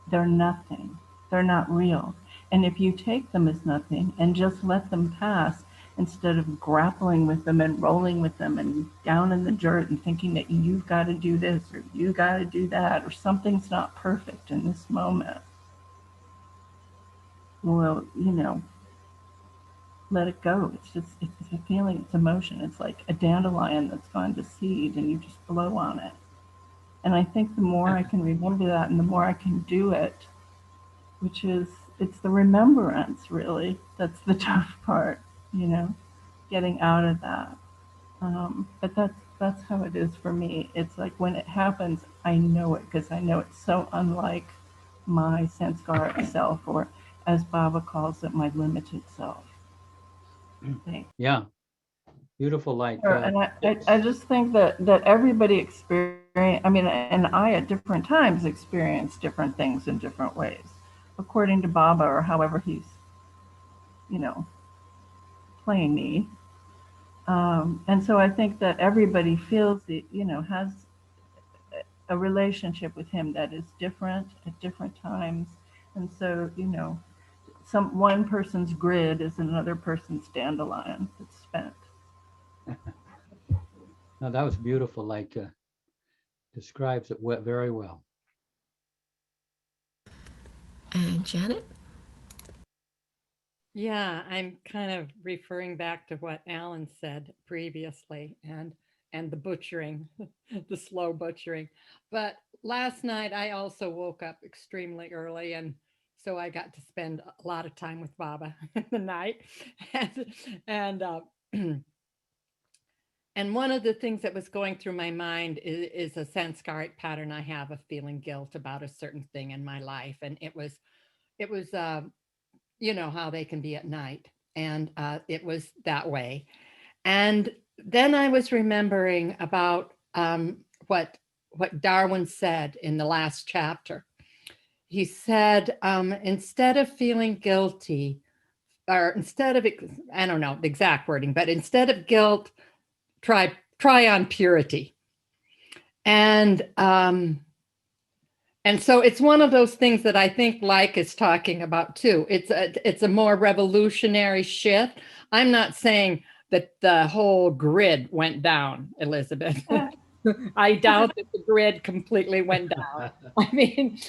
they're nothing, they're not real. And if you take them as nothing and just let them pass, instead of grappling with them and rolling with them and down in the dirt and thinking that you've got to do this or you got to do that or something's not perfect in this moment, well, let it go. It's a feeling, it's emotion. It's like a dandelion that's gone to seed and you just blow on it. And I think the more I can remember that and the more I can do it, it's the remembrance really, that's the tough part, getting out of that. But that's how it is for me. It's like when it happens, I know it because I know it's so unlike my sanskaric self, or as Baba calls it, my limited self. Yeah, beautiful light. Sure. And I just think that everybody experiences I mean, and I at different times experience different things in different ways, according to Baba or however he's, you know, playing me. And so I think that everybody feels it, you know, has a relationship with him that is different at different times. And so, you know, one person's grid is another person's dandelion that's spent. No, that was beautiful. Like describes it very well. And Janet? Yeah, I'm kind of referring back to what Alan said previously and the butchering, the slow butchering. But last night I also woke up extremely early, and so I got to spend a lot of time with Baba in the night. And and one of the things that was going through my mind is a sanskaric pattern I have of feeling guilt about a certain thing in my life. And it was you know how they can be at night. And it was that way. And then I was remembering about what Darwin said in the last chapter. He said, instead of feeling guilty, or instead of, I don't know the exact wording, but instead of guilt, try on purity. And so it's one of those things that I think Like is talking about too. It's a more revolutionary shift. I'm not saying that the whole grid went down, Elizabeth. I doubt that the grid completely went down. I mean,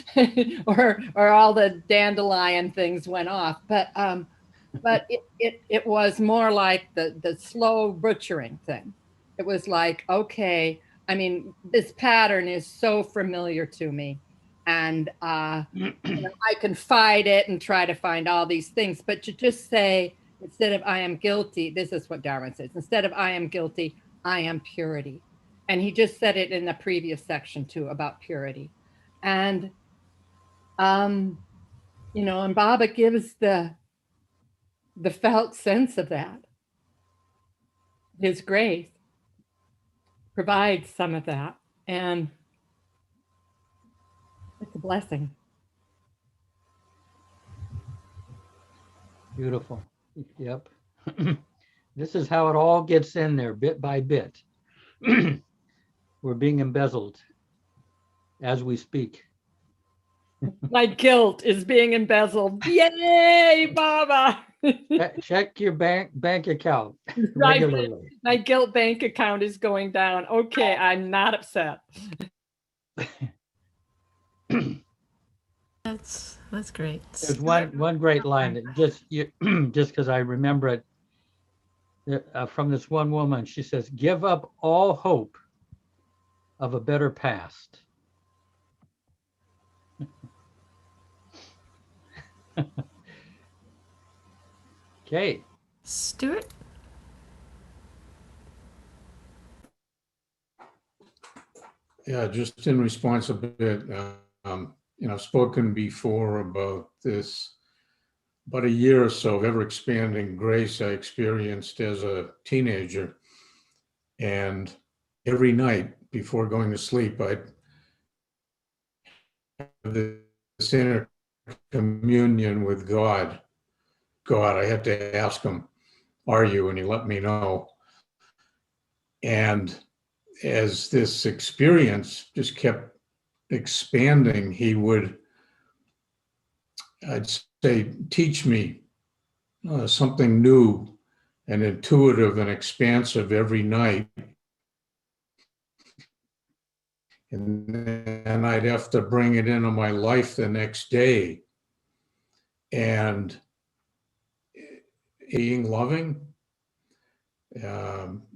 or all the dandelion things went off. But it was more like the slow butchering thing. It was like, okay, I mean, this pattern is so familiar to me. And you know, I can fight it and try to find all these things, but to just say, instead of I am guilty, this is what Darwin says, instead of I am guilty, I am purity. And he just said it in the previous section too about purity. And you know, and Baba gives the felt sense of that. His grace provides some of that, and it's a blessing. Beautiful. Yep. This is how it all gets in there, bit by bit. We're being embezzled as we speak. My guilt is being embezzled. Yay, Baba! Check your bank account regularly. My guilt bank account is going down. Okay, I'm not upset. That's great. There's one great line that just because I remember it from this one woman. She says, "Give up all hope of a better past." Okay. Stuart? Yeah, just in response a bit, you know, I've spoken before about this, about a year or so of ever expanding grace I experienced as a teenager. And every night before going to sleep, I'd have this inner communion with God. I had to ask him, "Are you?" And he let me know. And as this experience just kept expanding, he would, I'd say, teach me something new and intuitive and expansive every night. And then I'd have to bring it into my life the next day. And being loving,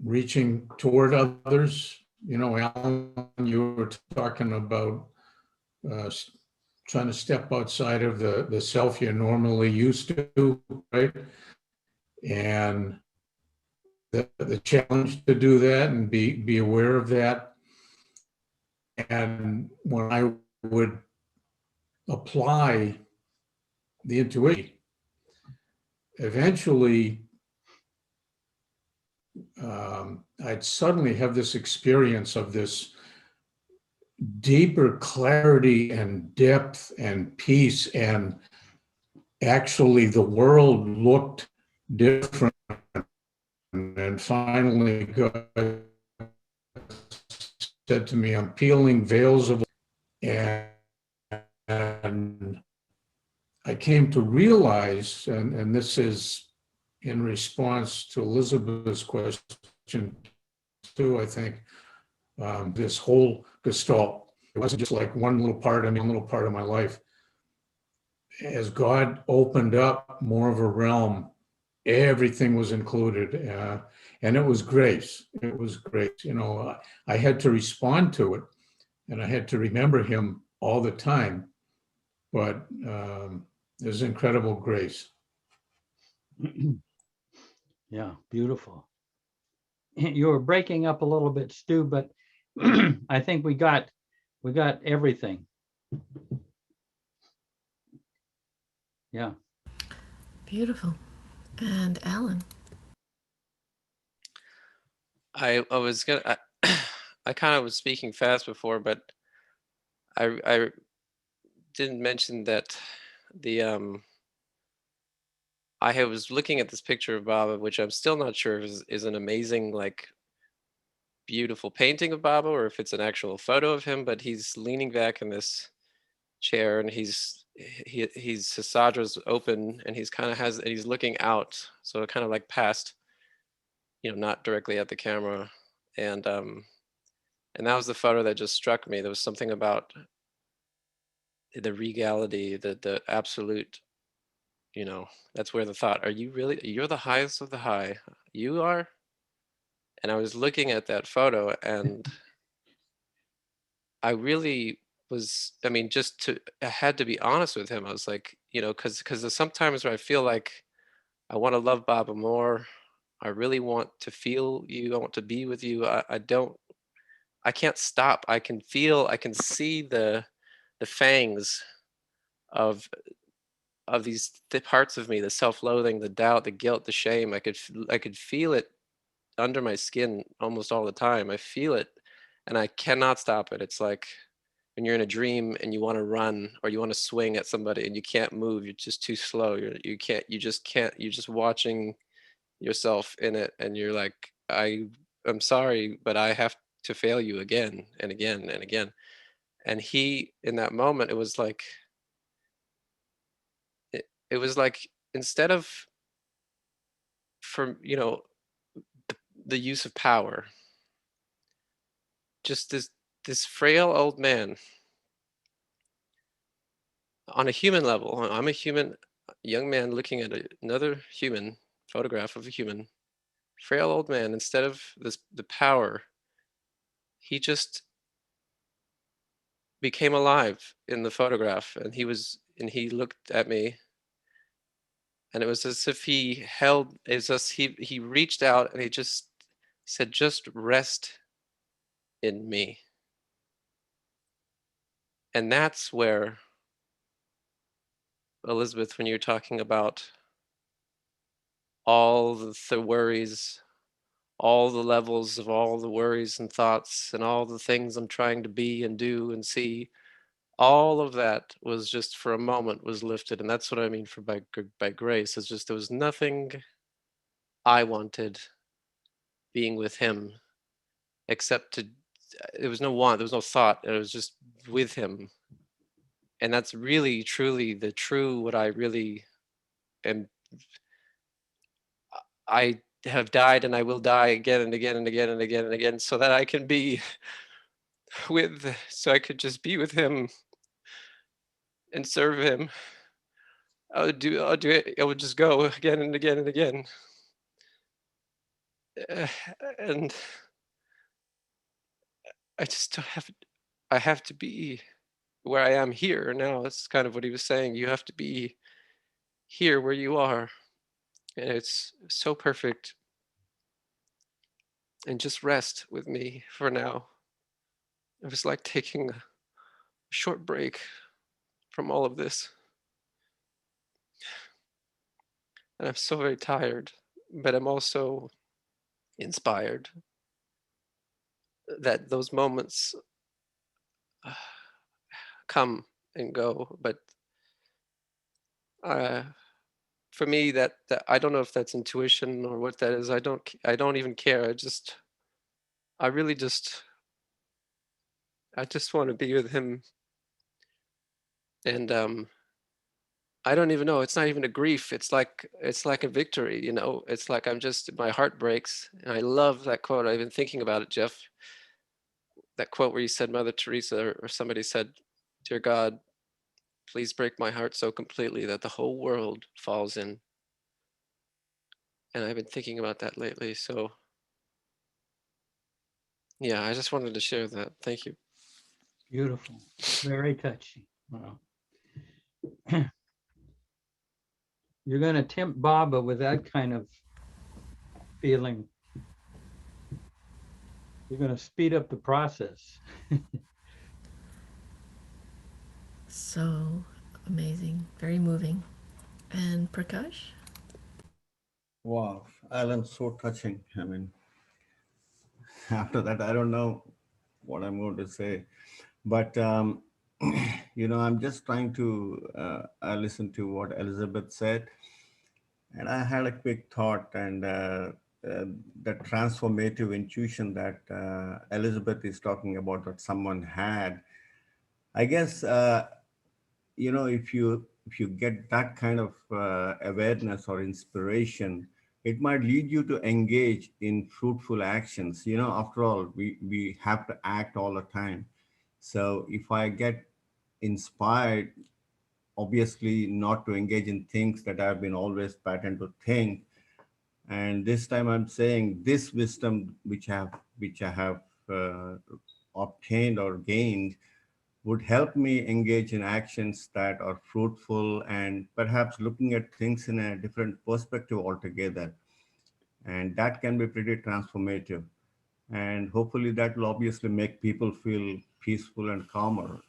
reaching toward others. You know, Alan, you were talking about trying to step outside of the self you're normally used to, right? And the challenge to do that and be aware of that. And when I would apply the intuition, eventually I'd suddenly have this experience of this deeper clarity and depth and peace, and actually the world looked different. And finally God said to me, I'm peeling veils of, and I came to realize, and this is in response to Elizabeth's question too, I think, this whole gestalt, it wasn't just like one little part of me, one little part of my life. As God opened up more of a realm, everything was included, and it was grace. It was grace. You know, I had to respond to it, and I had to remember Him all the time. But there's incredible grace. Yeah, beautiful. You were breaking up a little bit, Stu, but I think we got everything. Yeah. Beautiful. And Alan. I was gonna. I kind of was speaking fast before, but I didn't mention that the I was looking at this picture of Baba, which I'm still not sure is an amazing, like, beautiful painting of Baba or if it's an actual photo of him, but he's leaning back in this chair and his sadra's open and he's looking out, so kind of like past, not directly at the camera, and that was the photo that just struck me. There was something about the regality, the absolute, that's where the thought, you're the highest of the high, you are. And I was looking at that photo and I really was, I had to be honest with him. I was like, because there's sometimes where I feel like I want to love Baba more. I really want to feel you. I want to be with you. I can't stop. I can see the fangs of these parts of me, the self-loathing, the doubt, the guilt, the shame. I could feel it under my skin almost all the time. I feel it and I cannot stop it. It's like when you're in a dream and you want to run or you want to swing at somebody and you can't move, you're just too slow. You just can't, you're just watching yourself in it and you're like, I'm sorry, but I have to fail you again and again and again. And in that moment, it was like, instead of, for, the use of power, just this frail old man on a human level. I'm a human young man looking at another human photograph of a human frail old man. Instead of the power, he just became alive in the photograph, and he looked at me, and it was as if he reached out and he just said, just rest in me. And that's where, Elizabeth, when you're talking about all the worries, all the levels of all the worries and thoughts and all the things I'm trying to be and do and see, all of that was just for a moment was lifted. And that's what I mean by grace. It's just, there was nothing I wanted being with him except there was no want, there was no thought. It was just with him. And that's really, truly what I really am. I have died and I will die again and again and again and again and again so that I can be so I could just be with him and serve him. I'll do it. I would just go again and again and again. And I have to be where I am here now. That's kind of what he was saying. You have to be here where you are. And it's so perfect. And just rest with me for now. It was like taking a short break from all of this. And I'm so very tired, but I'm also inspired that those moments come and go. But for me, that I don't know if that's intuition or what that is. I don't even care. I really just want to be with him. And I don't even know. It's not even a grief. It's like a victory, you know. It's like my heart breaks. And I love that quote. I've been thinking about it, Jeff. That quote where you said Mother Teresa or somebody said, "Dear God, please break my heart so completely that the whole world falls in." And I've been thinking about that lately. So yeah, I just wanted to share that. Thank you. Beautiful. Very touchy. Wow. You're going to tempt Baba with that kind of feeling. You're going to speed up the process. So amazing, very moving. And Prakash? Wow, Alan, so touching. I mean, after that, I don't know what I'm going to say. But, I'm just trying to listen to what Elizabeth said. And I had a quick thought, and the transformative intuition that Elizabeth is talking about that someone had. I guess, if you get that kind of awareness or inspiration, it might lead you to engage in fruitful actions. After all, we have to act all the time. So if I get inspired, obviously not to engage in things that I've been always patterned to think. And this time I'm saying this wisdom which I have obtained or gained would help me engage in actions that are fruitful and perhaps looking at things in a different perspective altogether. And that can be pretty transformative. And hopefully that will obviously make people feel peaceful and calmer.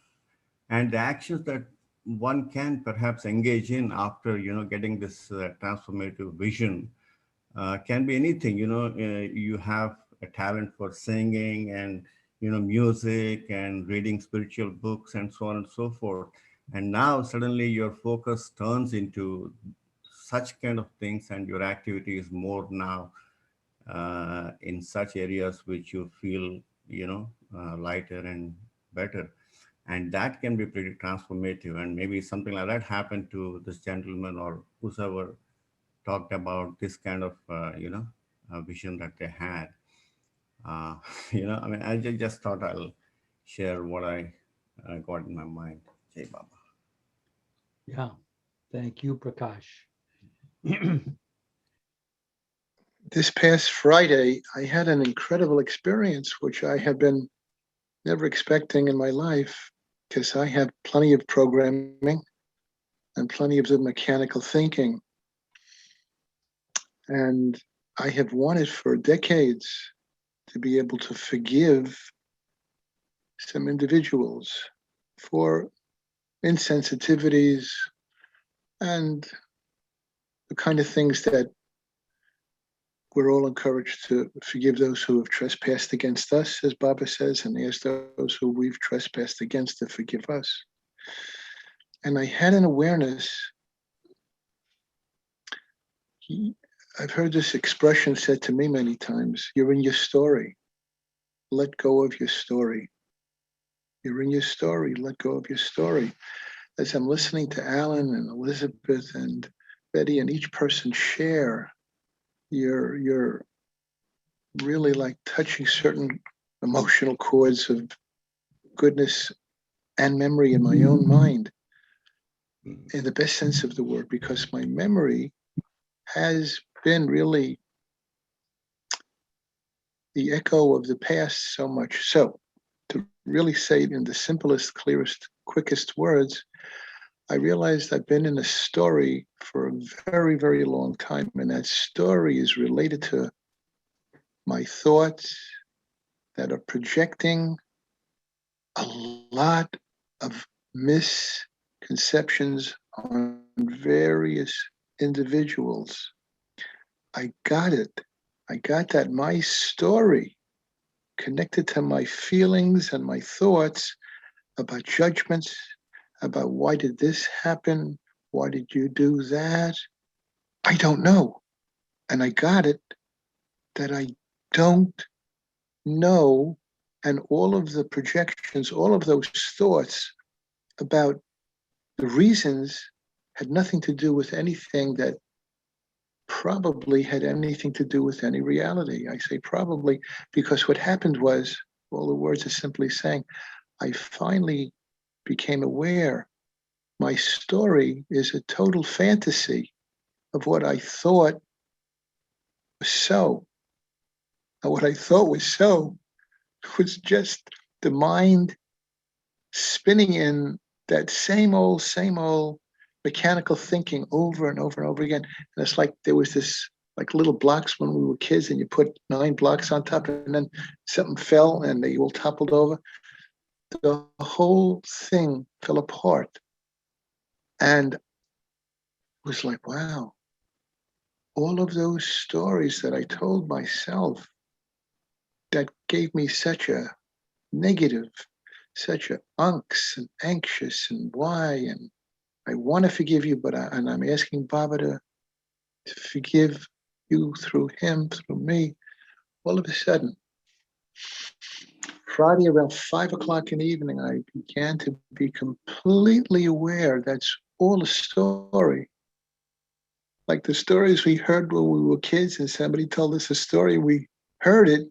And the actions that one can perhaps engage in after, getting this transformative vision can be anything. You have a talent for singing and, music and reading spiritual books and so on and so forth. And now suddenly your focus turns into such kind of things, and your activity is more now in such areas which you feel, lighter and better. And that can be pretty transformative. And maybe something like that happened to this gentleman or whoever talked about this kind of, vision that they had. I just thought I'll share what I got in my mind. Jai Baba. Yeah. Thank you, Prakash. This past Friday, I had an incredible experience, which I have been never expecting in my life, because I have plenty of programming and plenty of the mechanical thinking. And I have wanted for decades to be able to forgive some individuals for insensitivities and the kind of things that we're all encouraged to forgive those who have trespassed against us, as Baba says, and ask those who we've trespassed against to forgive us. And I had an awareness. I've heard this expression said to me many times: you're in your story. Let go of your story. You're in your story. Let go of your story. As I'm listening to Alan and Elizabeth and Betty and each person share, you're really like touching certain emotional chords of goodness and memory in my own mind, in the best sense of the word, because my memory has been really the echo of the past so much. So to really say it in the simplest, clearest, quickest words, I realized I've been in a story for a very, very long time. And that story is related to my thoughts that are projecting a lot of misconceptions on various individuals. I got it. I got that my story connected to my feelings and my thoughts about judgments, about why did this happen? Why did you do that? I don't know. And I got it that I don't know. And all of the projections, all of those thoughts about the reasons had nothing to do with anything that probably had anything to do with any reality. I say probably because what happened was, all the words are simply saying, I finally became aware my story is a total fantasy of what I thought was so. And what I thought was so was just the mind spinning in that same old mechanical thinking over and over and over again. And it's like there was this like little blocks when we were kids, and you put 9 blocks on top, and then something fell and they all toppled over. The whole thing fell apart. And it was like, wow, all of those stories that I told myself that gave me such a negative, such a angst and anxious and why, and I want to forgive you, but I'm asking Baba to forgive you through him, through me. All of a sudden, Friday around 5 o'clock in the evening, I began to be completely aware that's all a story. Like the stories we heard when we were kids and somebody told us a story, we heard it,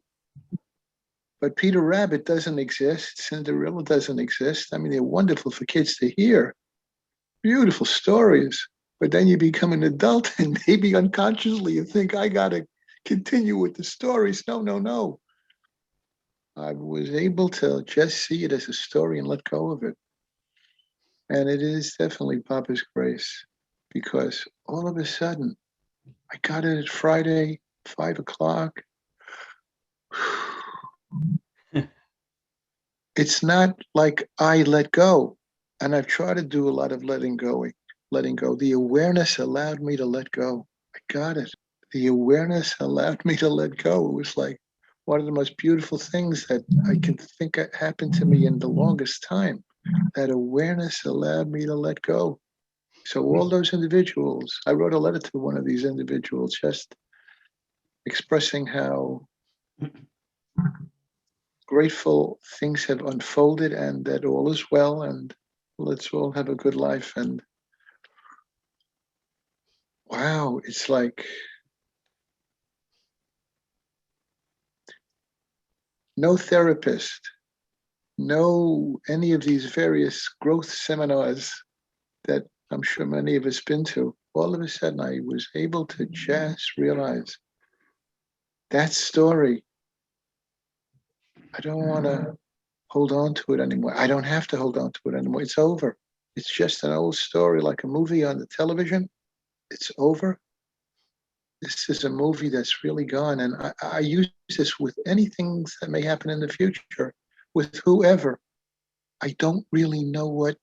but Peter Rabbit doesn't exist. Cinderella doesn't exist. I mean, they're wonderful for kids to hear. Beautiful stories. But then you become an adult and maybe unconsciously you think, I got to continue with the stories. No, no, no. I was able to just see it as a story and let go of it. And it is definitely Papa's grace, because all of a sudden, I got it at Friday, 5 o'clock. It's not like I let go. And I've tried to do a lot of letting go. The awareness allowed me to let go. I got it. The awareness allowed me to let go. It was like one of the most beautiful things that I can think happened to me in the longest time. That awareness allowed me to let go. So all those individuals, I wrote a letter to one of these individuals just expressing how grateful things have unfolded and that all is well and let's all have a good life. And wow, it's like no therapist, no any of these various growth seminars that I'm sure many of us been to. All of a sudden, I was able to just realize that story. I don't want to hold on to it anymore. I don't have to hold on to it anymore. It's over. It's just an old story, like a movie on the television. It's over. This is a movie that's really gone. And I use this with anything that may happen in the future, with whoever. I don't really know what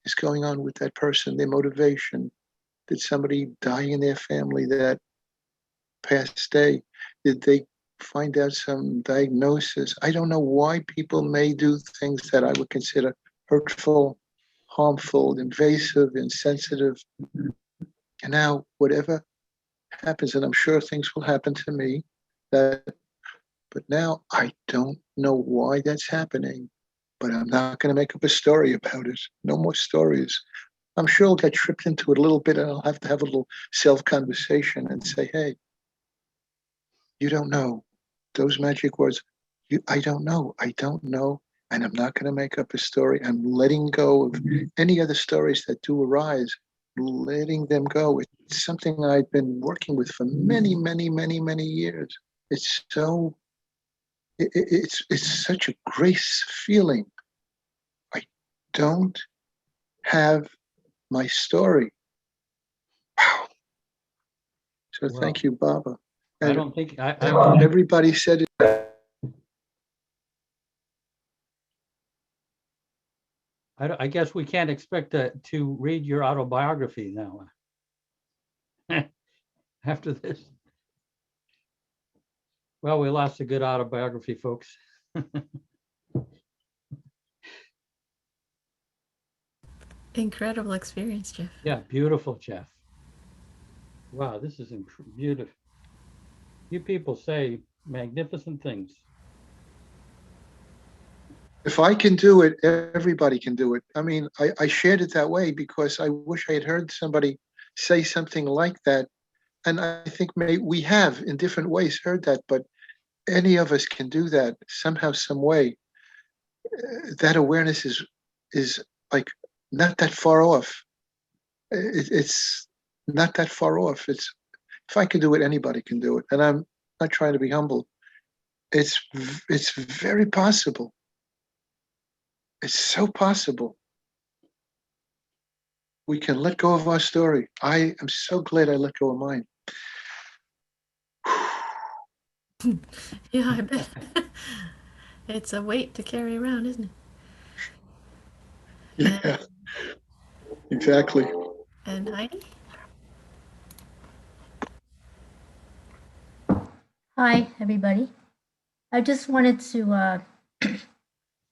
is going on with that person, their motivation. Did somebody die in their family that past day? Did they find out some diagnosis? I don't know why people may do things that I would consider hurtful, harmful, invasive, insensitive. And now, whatever happens, and I'm sure things will happen to me, but now I don't know why that's happening, but I'm not going to make up a story about it. No more stories. I'm sure I'll get tripped into it a little bit and I'll have to have a little self-conversation and say, hey, you don't know. Those magic words, I don't know. And I'm not going to make up a story. I'm letting go of any other stories that do arise, letting them go. It's something I've been working with for many, many, many, many years. It's so, it's such a grace feeling. I don't have my story. Wow. So thank you, Baba. And I don't think I everybody said it. I guess we can't expect to read your autobiography now. After this. Well, we lost a good autobiography, folks. Incredible experience, Jeff. Yeah, beautiful, Jeff. Wow, this is beautiful. You people say magnificent things. If I can do it, everybody can do it. I mean, I shared it that way because I wish I had heard somebody say something like that. And I think we have in different ways heard that, but any of us can do that somehow, some way. That awareness is like not that far off. It's not that far off. It's if I can do it, anybody can do it. And I'm not trying to be humble. It's very possible. It's so possible. We can let go of our story. I am so glad I let go of mine. Yeah, I bet. It's a weight to carry around, isn't it? Yeah, exactly. And Heidi? Hi, everybody. I just wanted to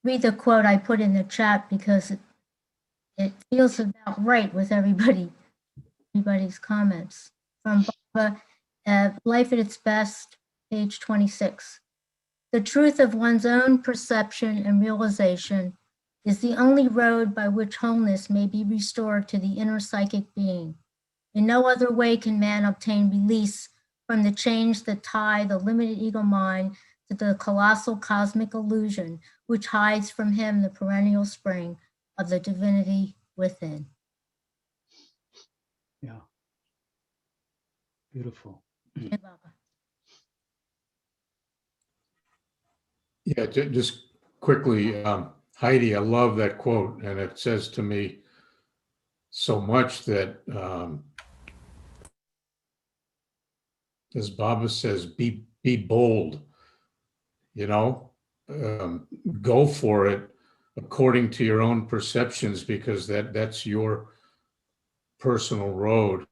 read the quote I put in the chat because it feels about right with everybody's comments. From Baba, Life at its Best, page 26. The truth of one's own perception and realization is the only road by which wholeness may be restored to the inner psychic being. In no other way can man obtain release from the chains that tie the limited ego mind to the colossal cosmic illusion which hides from him the perennial spring of the divinity within. Yeah. Beautiful. Yeah, just quickly, Heidi, I love that quote, and it says to me so much that, as Baba says, be bold, go for it according to your own perceptions, because that's your personal road.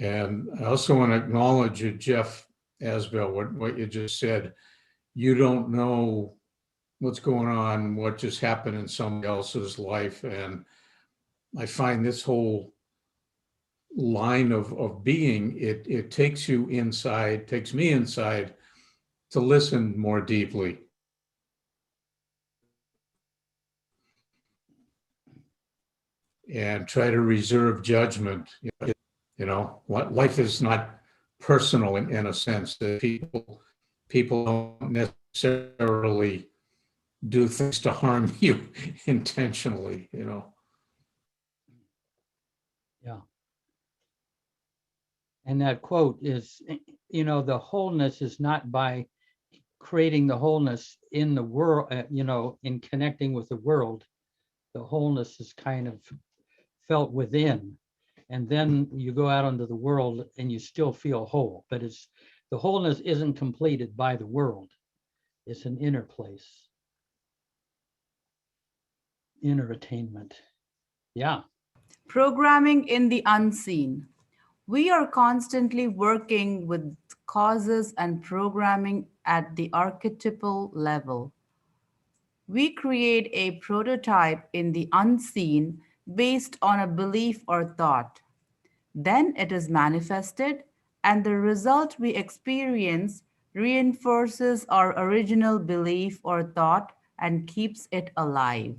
And I also want to acknowledge you, Jeff Asbell, what you just said. You don't know what's going on, what just happened in somebody else's life. And I find this whole line of being, it takes you inside, takes me inside to listen more deeply. And try to reserve judgment. Life is not personal in a sense. That people don't necessarily do things to harm you intentionally, Yeah. And that quote is, the wholeness is not by creating the wholeness in the world, in connecting with the world. The wholeness is kind of felt within. And then you go out into the world and you still feel whole, but the wholeness isn't completed by the world. It's an inner place, inner attainment. Yeah. Programming in the unseen. We are constantly working with causes and programming at the archetypal level. We create a prototype in the unseen based on a belief or thought. Then it is manifested, and the result we experience reinforces our original belief or thought and keeps it alive.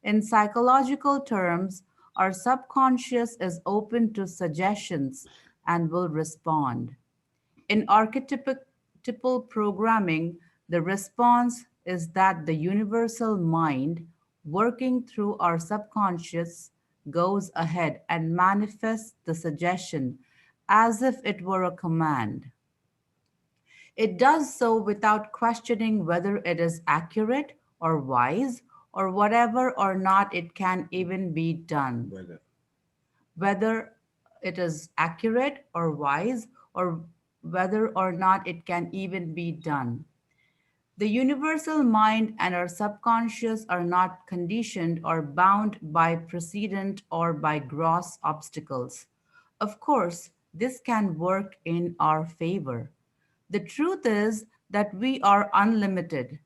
In psychological terms, our subconscious is open to suggestions and will respond. In archetypal programming, the response is that the universal mind, working through our subconscious, goes ahead and manifests the suggestion as if it were a command. It does so without questioning whether it is accurate or wise or whatever or not it can even be done. Whether it is accurate or wise or whether or not it can even be done. The universal mind and our subconscious are not conditioned or bound by precedent or by gross obstacles. Of course, this can work in our favor. The truth is that we are unlimited,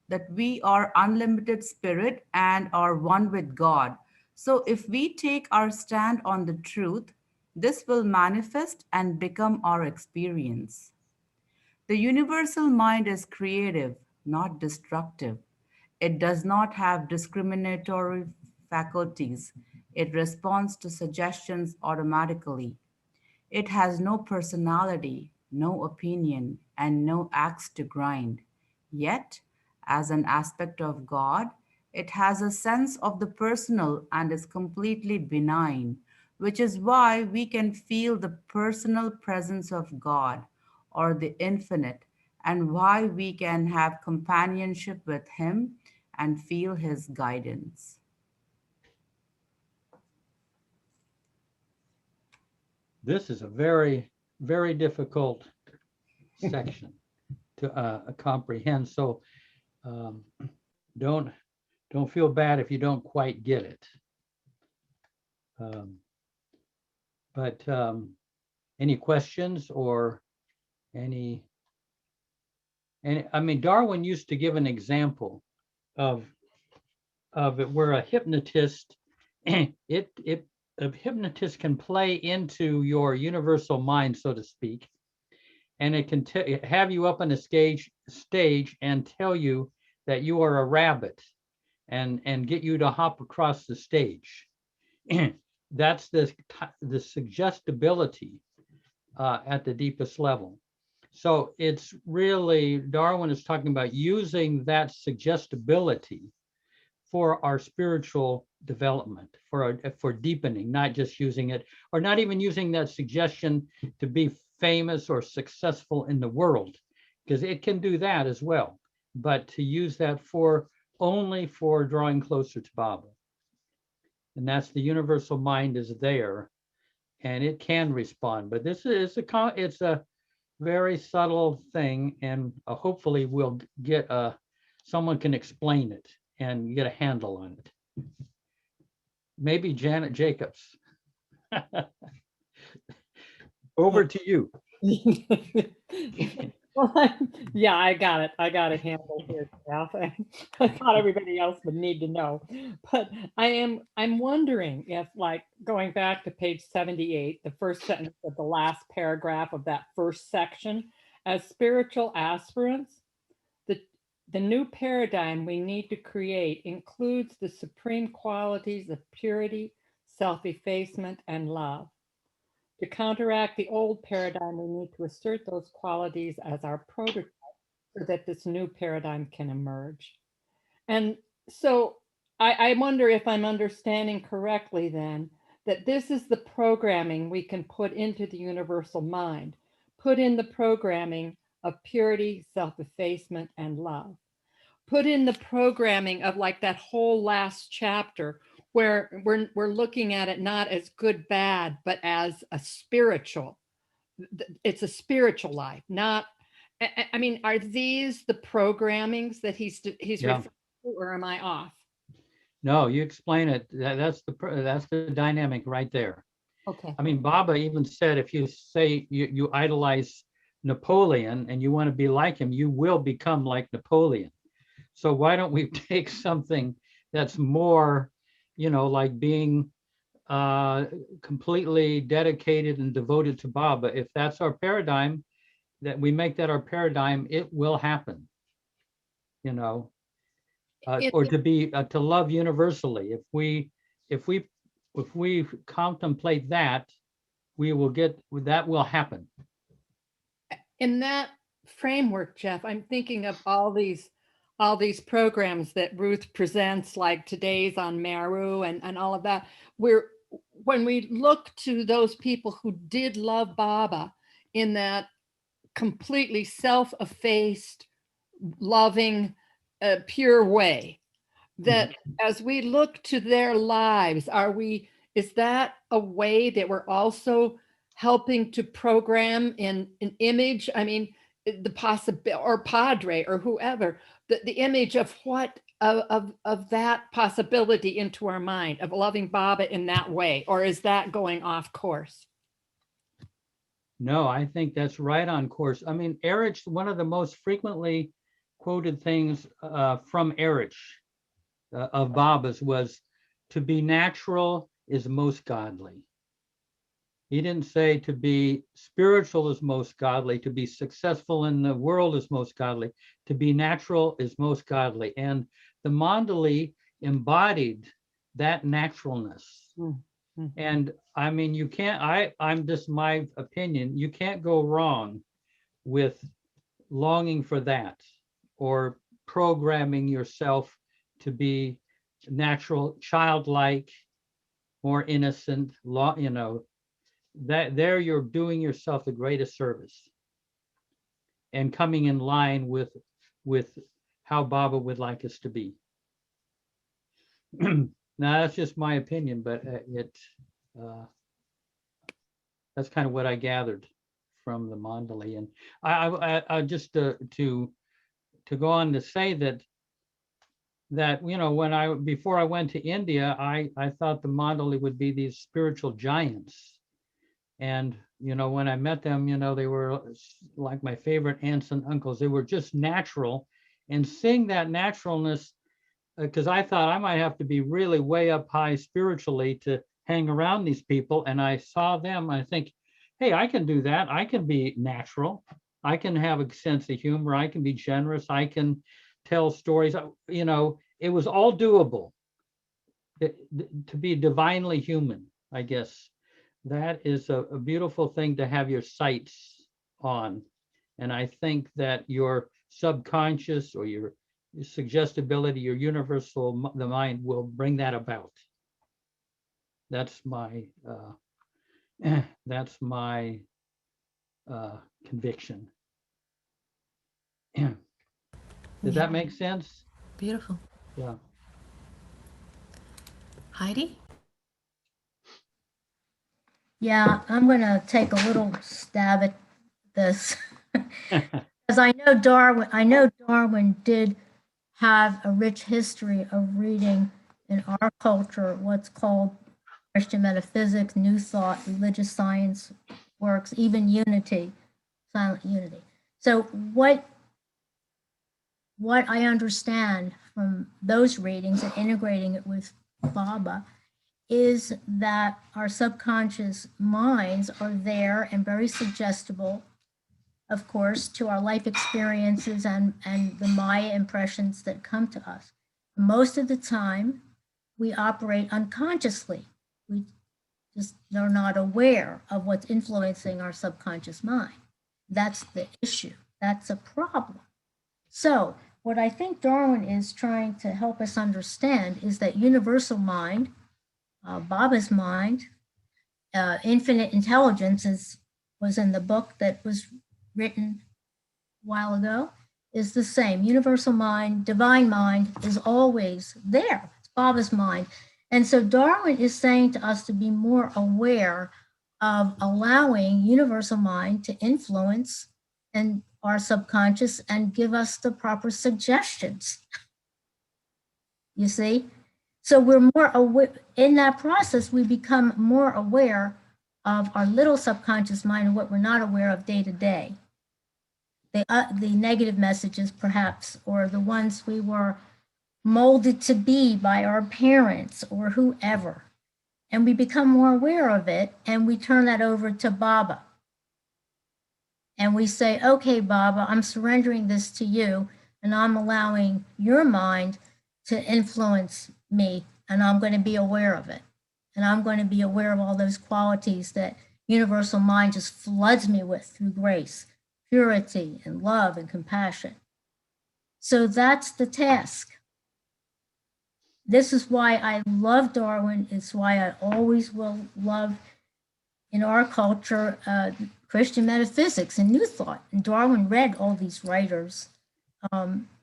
that we are unlimited spirit and are one with God. So if we take our stand on the truth, this will manifest and become our experience. The universal mind is creative, not destructive. It does not have discriminatory faculties. It responds to suggestions automatically. It has no personality, no opinion, and no axe to grind. Yet, as an aspect of God, it has a sense of the personal and is completely benign, which is why we can feel the personal presence of God or the infinite, and why we can have companionship with Him and feel His guidance. This is a very, very difficult section to comprehend. So don't feel bad if you don't quite get it. But any questions or any? I mean, Darwin used to give an example of it where a hypnotist, a hypnotist can play into your universal mind, so to speak, and it can have you up on a stage and tell you that you are a rabbit and get you to hop across the stage. That's the suggestibility at the deepest level. So it's really, Darwin is talking about using that suggestibility for our spiritual development, for deepening, not just using it, or not even using that suggestion to be famous or successful in the world, because it can do that as well, but to use that only for drawing closer to Baba. And that's the universal mind is there, and it can respond. But this is it's a very subtle thing, and hopefully we'll get someone can explain it and get a handle on it. Maybe Janet Jacobs. Over to you. Well, yeah, I got it. I got it handled here, Jeff. I thought everybody else would need to know. But I'm wondering if, like, going back to page 78, the first sentence of the last paragraph of that first section, as spiritual aspirants, the new paradigm we need to create includes the supreme qualities of purity, self-effacement, and love. To counteract the old paradigm, we need to assert those qualities as our prototype so that this new paradigm can emerge. And so I wonder if I'm understanding correctly then, that this is the programming we can put into the universal mind, put in the programming of purity, self-effacement, and love. Put in the programming of, like, that whole last chapter where we're looking at it not as good, bad, but as a spiritual. It's a spiritual life, not, I mean, are these the programmings that he's Yeah. referring to, or am I off? No, you explain it. That's the dynamic right there. Okay. I mean, Baba even said, if you say you idolize Napoleon and you want to be like him, you will become like Napoleon. So why don't we take something that's more, like being completely dedicated and devoted to Baba. If that's our paradigm, that we make that our paradigm, it will happen, or to love universally. If we contemplate that, that will happen. In that framework, Jeff, I'm thinking of all these programs that Ruth presents, like today's on Meru and all of that, where when we look to those people who did love Baba in that completely self-effaced, loving, pure way, that as we look to their lives, is that a way that we're also helping to program in an image? I mean, the possibility, or Padre or whoever, the image of what of that possibility into our mind of loving Baba in that way, or is that going off course? No, I think that's right on course. I mean, Erich, one of the most frequently quoted things from Erich of Baba's was, to be natural is most godly. He didn't say to be spiritual is most godly, to be successful in the world is most godly, to be natural is most godly. And the Mandali embodied that naturalness. And I mean, you can't, I'm just my opinion, you can't go wrong with longing for that or programming yourself to be natural, childlike, more innocent, you know, that there you're doing yourself the greatest service and coming in line with how Baba would like us to be. Now that's just my opinion, but that's kind of what I gathered from the Mandali. And I just to go on to say that you know, before I went to India, I thought the Mandali would be these spiritual giants. And, you know, when I met them, you know, they were like my favorite aunts and uncles. They were just natural. And seeing that naturalness, because I thought I might have to be really way up high spiritually to hang around these people. And I saw them, I think, hey, I can do that. I can be natural. I can have a sense of humor. I can be generous. I can tell stories. You know, it was all doable. To be divinely human, I guess. That is a beautiful thing to have your sights on. And I think that your subconscious or your suggestibility, your universal, the mind will bring that about. That's my conviction. Does that make sense? Beautiful. Yeah. Heidi? Yeah, I'm going to take a little stab at this. Because I know Darwin did have a rich history of reading in our culture what's called Christian metaphysics, New Thought, religious science works, even unity, silent unity. So what I understand from those readings and integrating it with Baba is that our subconscious minds are there and very suggestible, of course, to our life experiences and the Maya impressions that come to us. Most of the time, we operate unconsciously. We just are not aware of what's influencing our subconscious mind. That's the issue. That's a problem. So what I think Darwin is trying to help us understand is that universal mind, Baba's mind, infinite intelligence was in the book that was written a while ago, is the same. Universal mind, divine mind is always there. It's Baba's mind. And so Darwin is saying to us to be more aware of allowing universal mind to influence and our subconscious and give us the proper suggestions. You see? So we're more aware, in that process, we become more aware of our little subconscious mind and what we're not aware of day to day. The negative messages, perhaps, or the ones we were molded to be by our parents or whoever. And we become more aware of it, and we turn that over to Baba. And we say, okay, Baba, I'm surrendering this to you, and I'm allowing your mind to influence me, and I'm going to be aware of it. And I'm going to be aware of all those qualities that universal mind just floods me with through grace, purity and love and compassion. So that's the task. This is why I love Darwin. It's why I always will love, in our culture, Christian metaphysics and New Thought. And Darwin read all these writers.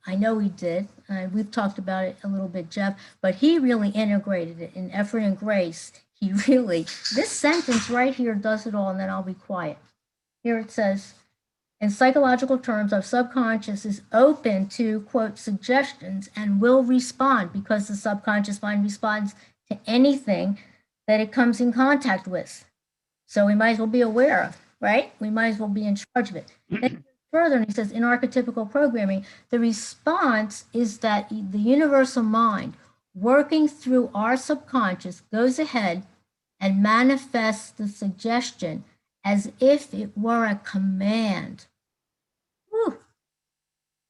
I know he did. We've talked about it a little bit, Jeff, but he really integrated it in Effort and Grace. He really, this sentence right here does it all, and then I'll be quiet. Here it says, in psychological terms, our subconscious is open to, quote, suggestions and will respond because the subconscious mind responds to anything that it comes in contact with. So we might as well be aware of, right? We might as well be in charge of it. further, and he says, in archetypical programming, the response is that the universal mind working through our subconscious goes ahead and manifests the suggestion as if it were a command. Whew.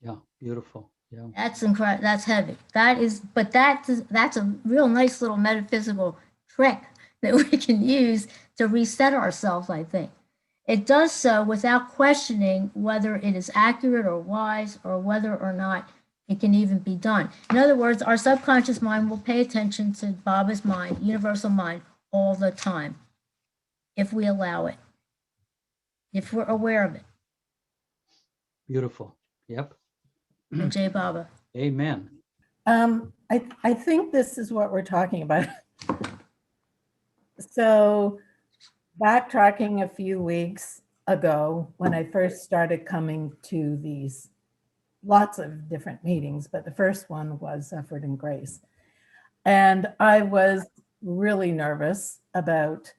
Yeah, beautiful. Yeah. That's incredible. That's heavy. That is, but that's a real nice little metaphysical trick that we can use to reset ourselves, I think. It does so without questioning whether it is accurate or wise or whether or not it can even be done. In other words, our subconscious mind will pay attention to Baba's mind, universal mind, all the time, if we allow it, if we're aware of it. Beautiful. Yep. And Jai Baba. Amen. I think this is what we're talking about. So backtracking a few weeks ago, when I first started coming to these lots of different meetings, but the first one was Effort&Grace. And I was really nervous about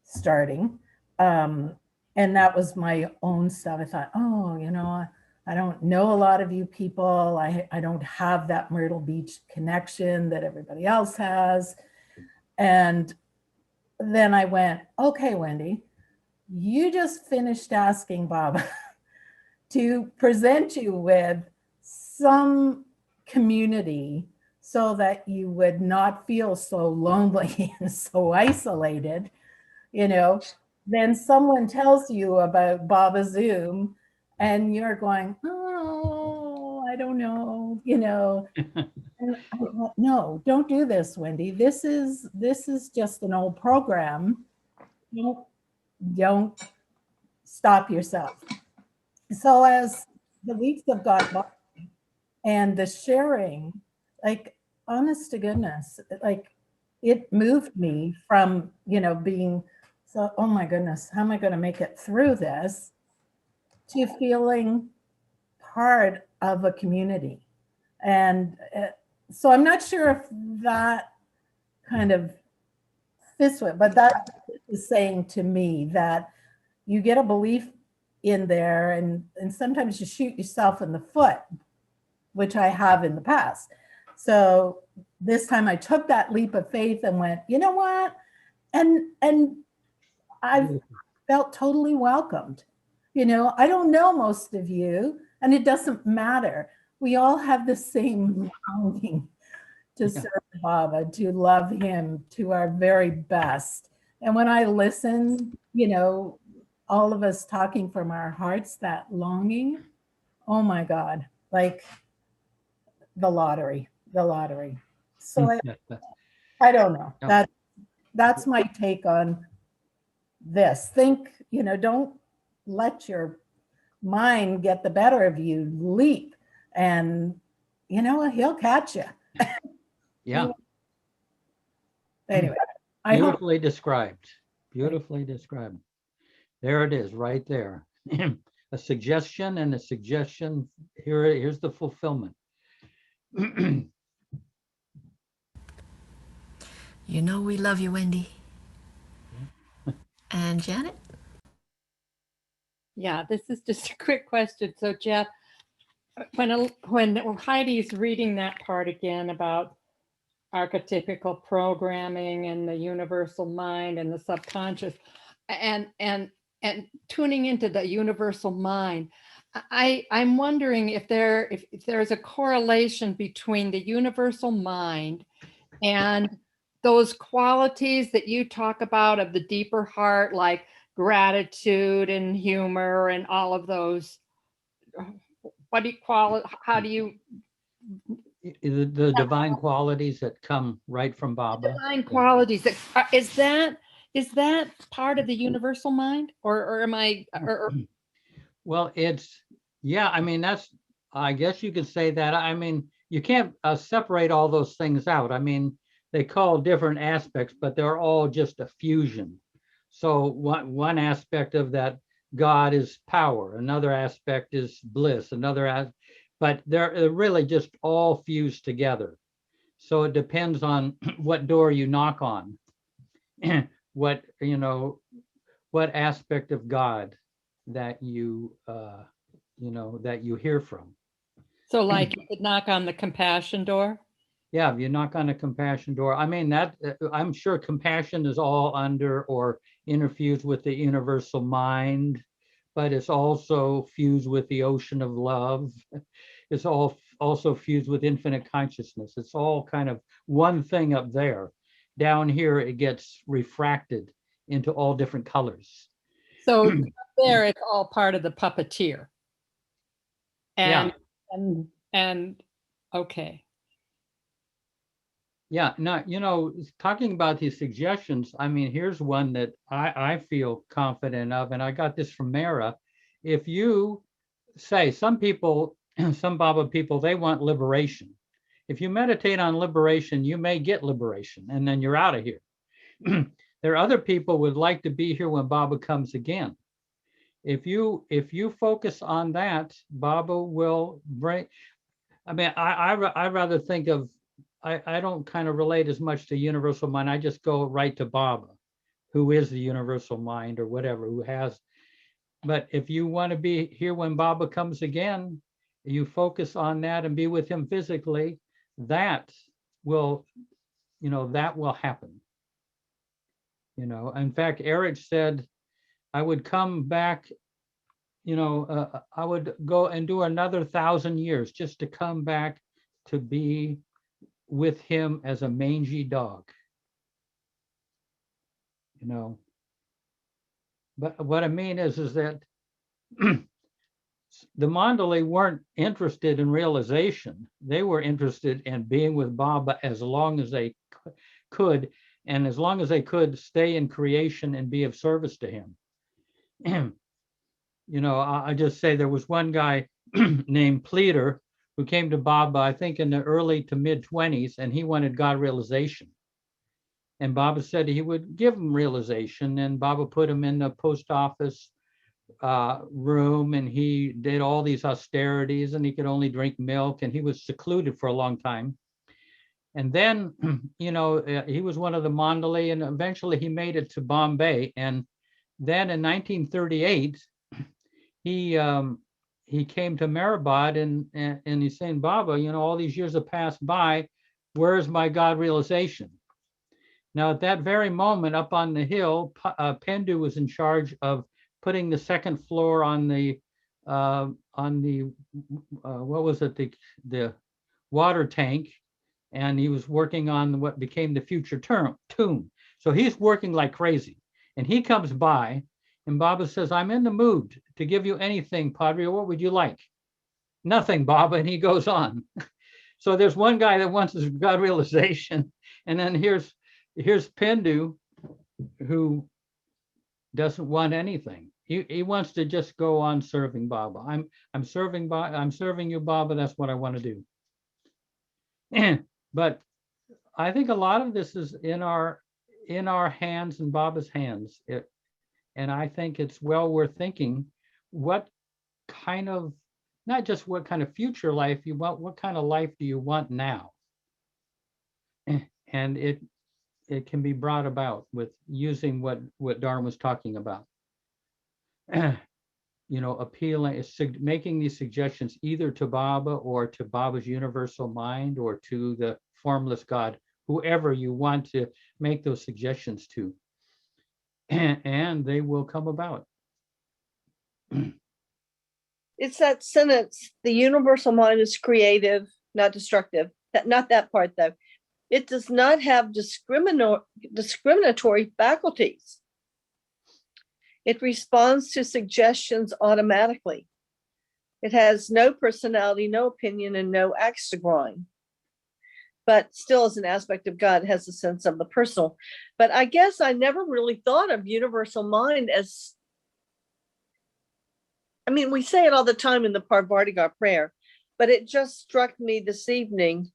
starting. And that was my own stuff. I thought, oh, you know, I don't know a lot of you people. I don't have that Myrtle Beach connection that everybody else has. And then I went, okay, Wendy, you just finished asking Baba to present you with some community so that you would not feel so lonely and so isolated, you know. Then someone tells you about Baba Zoom and you're going, oh, I don't know, you know. And I thought, no, don't do this, Wendy. This is just an old program. Don't stop yourself. So as the weeks have gone by and the sharing, like, honest to goodness, like, it moved me from, you know, being so, oh my goodness, how am I going to make it through this, to feeling part of a community. And so I'm not sure if that kind of fits with, but that is saying to me that you get a belief in there and sometimes you shoot yourself in the foot, which I have in the past. So this time I took that leap of faith and went, you know what? And I felt totally welcomed. You know, I don't know most of you, and it doesn't matter. We all have the same longing to serve Baba, to love him to our very best. And when I listen, you know, all of us talking from our hearts, that longing, oh my God, like the lottery. So I don't know. That's my take on this. Think, you know, don't let your mind get the better of you. Leap, and you know, he'll catch you. Yeah. Anyway, Beautifully described. Beautifully described. There it is, right there. A suggestion and a suggestion. Here's the fulfillment. You know we love you, Wendy. And Janet? Yeah, this is just a quick question. So Jeff, when Heidi's reading that part again about archetypical programming and the universal mind and the subconscious and tuning into the universal mind, I'm wondering if there's a correlation between the universal mind and those qualities that you talk about of the deeper heart, like gratitude and humor and all of those. What do you call it? How do you? The divine qualities that come right from Baba. Divine qualities. That is that part of the universal mind, or am I? Well, yeah. I mean, I guess you could say that. I mean, you can't separate all those things out. I mean, they call different aspects, but they're all just a fusion. So one aspect of that God is power. Another aspect is bliss. But they're really just all fused together. So it depends on what door you knock on, what aspect of God that you that you hear from. So like you could knock on the compassion door? Yeah, if you knock on a compassion door, I mean, that I'm sure compassion is all under or interfused with the universal mind, but it's also fused with the ocean of love. It's all also fused with infinite consciousness. It's all kind of one thing up there. Down here, it gets refracted into all different colors. So there, it's all part of the puppeteer. And, Yeah. and okay. Yeah, now, talking about these suggestions, I mean, here's one that I feel confident of, and I got this from Mara. If you say, some people, some Baba people, they want liberation. If you meditate on liberation, you may get liberation, and then you're out of here. There are other people would like to be here when Baba comes again. If you focus on that, Baba will bring. I mean, I rather think of, I don't kind of relate as much to universal mind. I just go right to Baba, who is the universal mind or whatever, who has. But if you want to be here when Baba comes again, you focus on that and be with him physically, that will, that will happen. In fact, Eric said, I would come back, I would go and do another 1,000 years just to come back to be with him as a mangy dog. But what I mean is that the Mandalay weren't interested in realization. They were interested in being with Baba as long as they could, and as long as they could stay in creation and be of service to him. I just say there was one guy named Pleader who came to Baba, I think in the early to mid 20s, and he wanted God realization. And Baba said he would give him realization, and Baba put him in the post office room, and he did all these austerities, and he could only drink milk, and he was secluded for a long time. And then, he was one of the Mandalay, and eventually he made it to Bombay. And then in 1938, he came to Mehrabad, and he's saying, Baba, all these years have passed by. Where's my God realization? Now, at that very moment, up on the hill, Pendu was in charge of putting the second floor on the what was it, the water tank, and he was working on what became the future tomb. So he's working like crazy, and he comes by, and Baba says, I'm in the mood to give you anything, Padre. What would you like? Nothing, Baba. And he goes on. So there's one guy that wants his God realization, and then here's Pendu, who doesn't want anything. He wants to just go on serving Baba. I'm serving you, Baba. That's what I want to do. But I think a lot of this is in our hands and Baba's hands. And I think it's well worth thinking what kind of, not just what kind of future life you want, what kind of life do you want now? And it can be brought about with using what Darwin was talking about. Appealing, making these suggestions either to Baba or to Baba's universal mind or to the formless God, whoever you want to make those suggestions to, and they will come about. It's that sentence, the universal mind is creative, not destructive. Not that part, though. It does not have discriminatory faculties. It responds to suggestions automatically. It has no personality, no opinion, and no axe to grind. But still, as an aspect of God, it has a sense of the personal. But I guess I never really thought of universal mind as, we say it all the time in the Parvartigar prayer, but it just struck me this evening,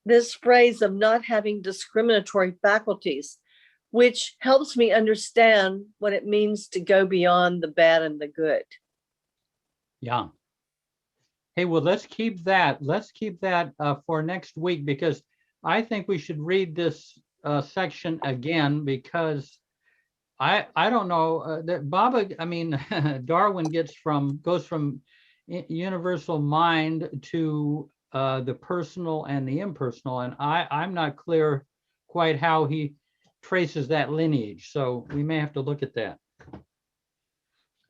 this phrase of not having discriminatory faculties, which helps me understand what it means to go beyond the bad and the good. Yeah. Hey, well, let's keep that for next week, because I think we should read this section again, because I don't know that Baba. I mean, Darwin goes from universal mind to the personal and the impersonal, and I'm not clear quite how he traces that lineage. So we may have to look at that.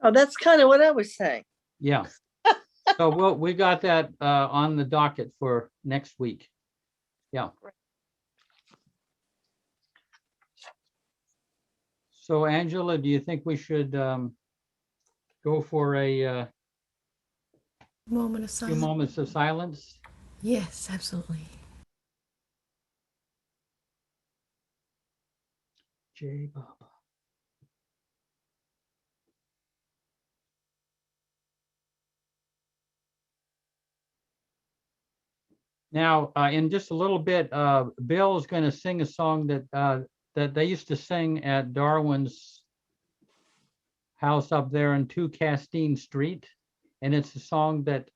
Oh, that's kind of what I was saying. Yeah. So we got that on the docket for next week. Yeah. So Angela, do you think we should go for a Moment of few silence. moments of silence? Yes, absolutely. Jai Baba. Now, in just a little bit, Bill is going to sing a song that they used to sing at Darwin's house up there in 2 Castine Street, and it's a song that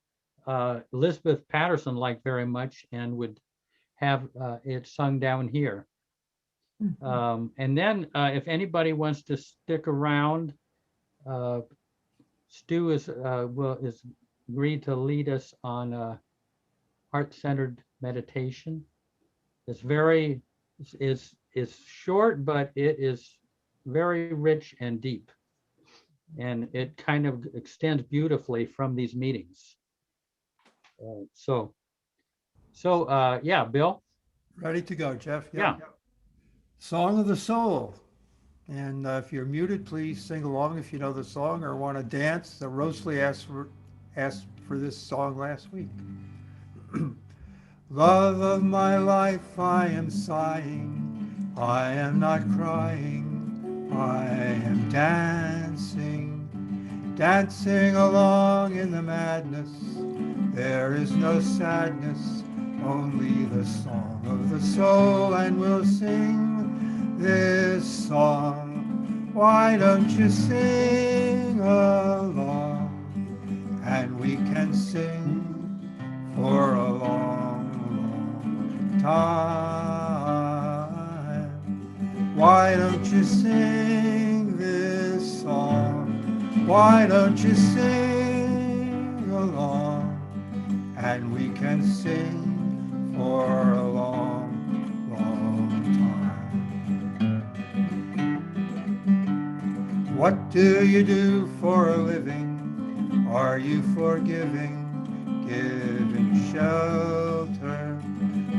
Elizabeth Patterson liked very much and would have it sung down here. And then, if anybody wants to stick around, Stu is agreed to lead us on heart-centered meditation. It's very is short, but it is very rich and deep, and it kind of extends beautifully from these meetings. So yeah, Bill. Ready to go, Jeff? Yeah. Song of the Soul. And if you're muted, please sing along if you know the song or want to dance. The Rosalie asked for this song last week. Love of my life, I am sighing, I am not crying, I am dancing, dancing along in the madness. There is no sadness, only the song of the soul, and we'll sing this song. Why don't you sing along, and we can sing for a long time. Why don't you sing this song? Why don't you sing along? And we can sing for a long, long time. What do you do for a living? Are you forgiving? Giving shelter?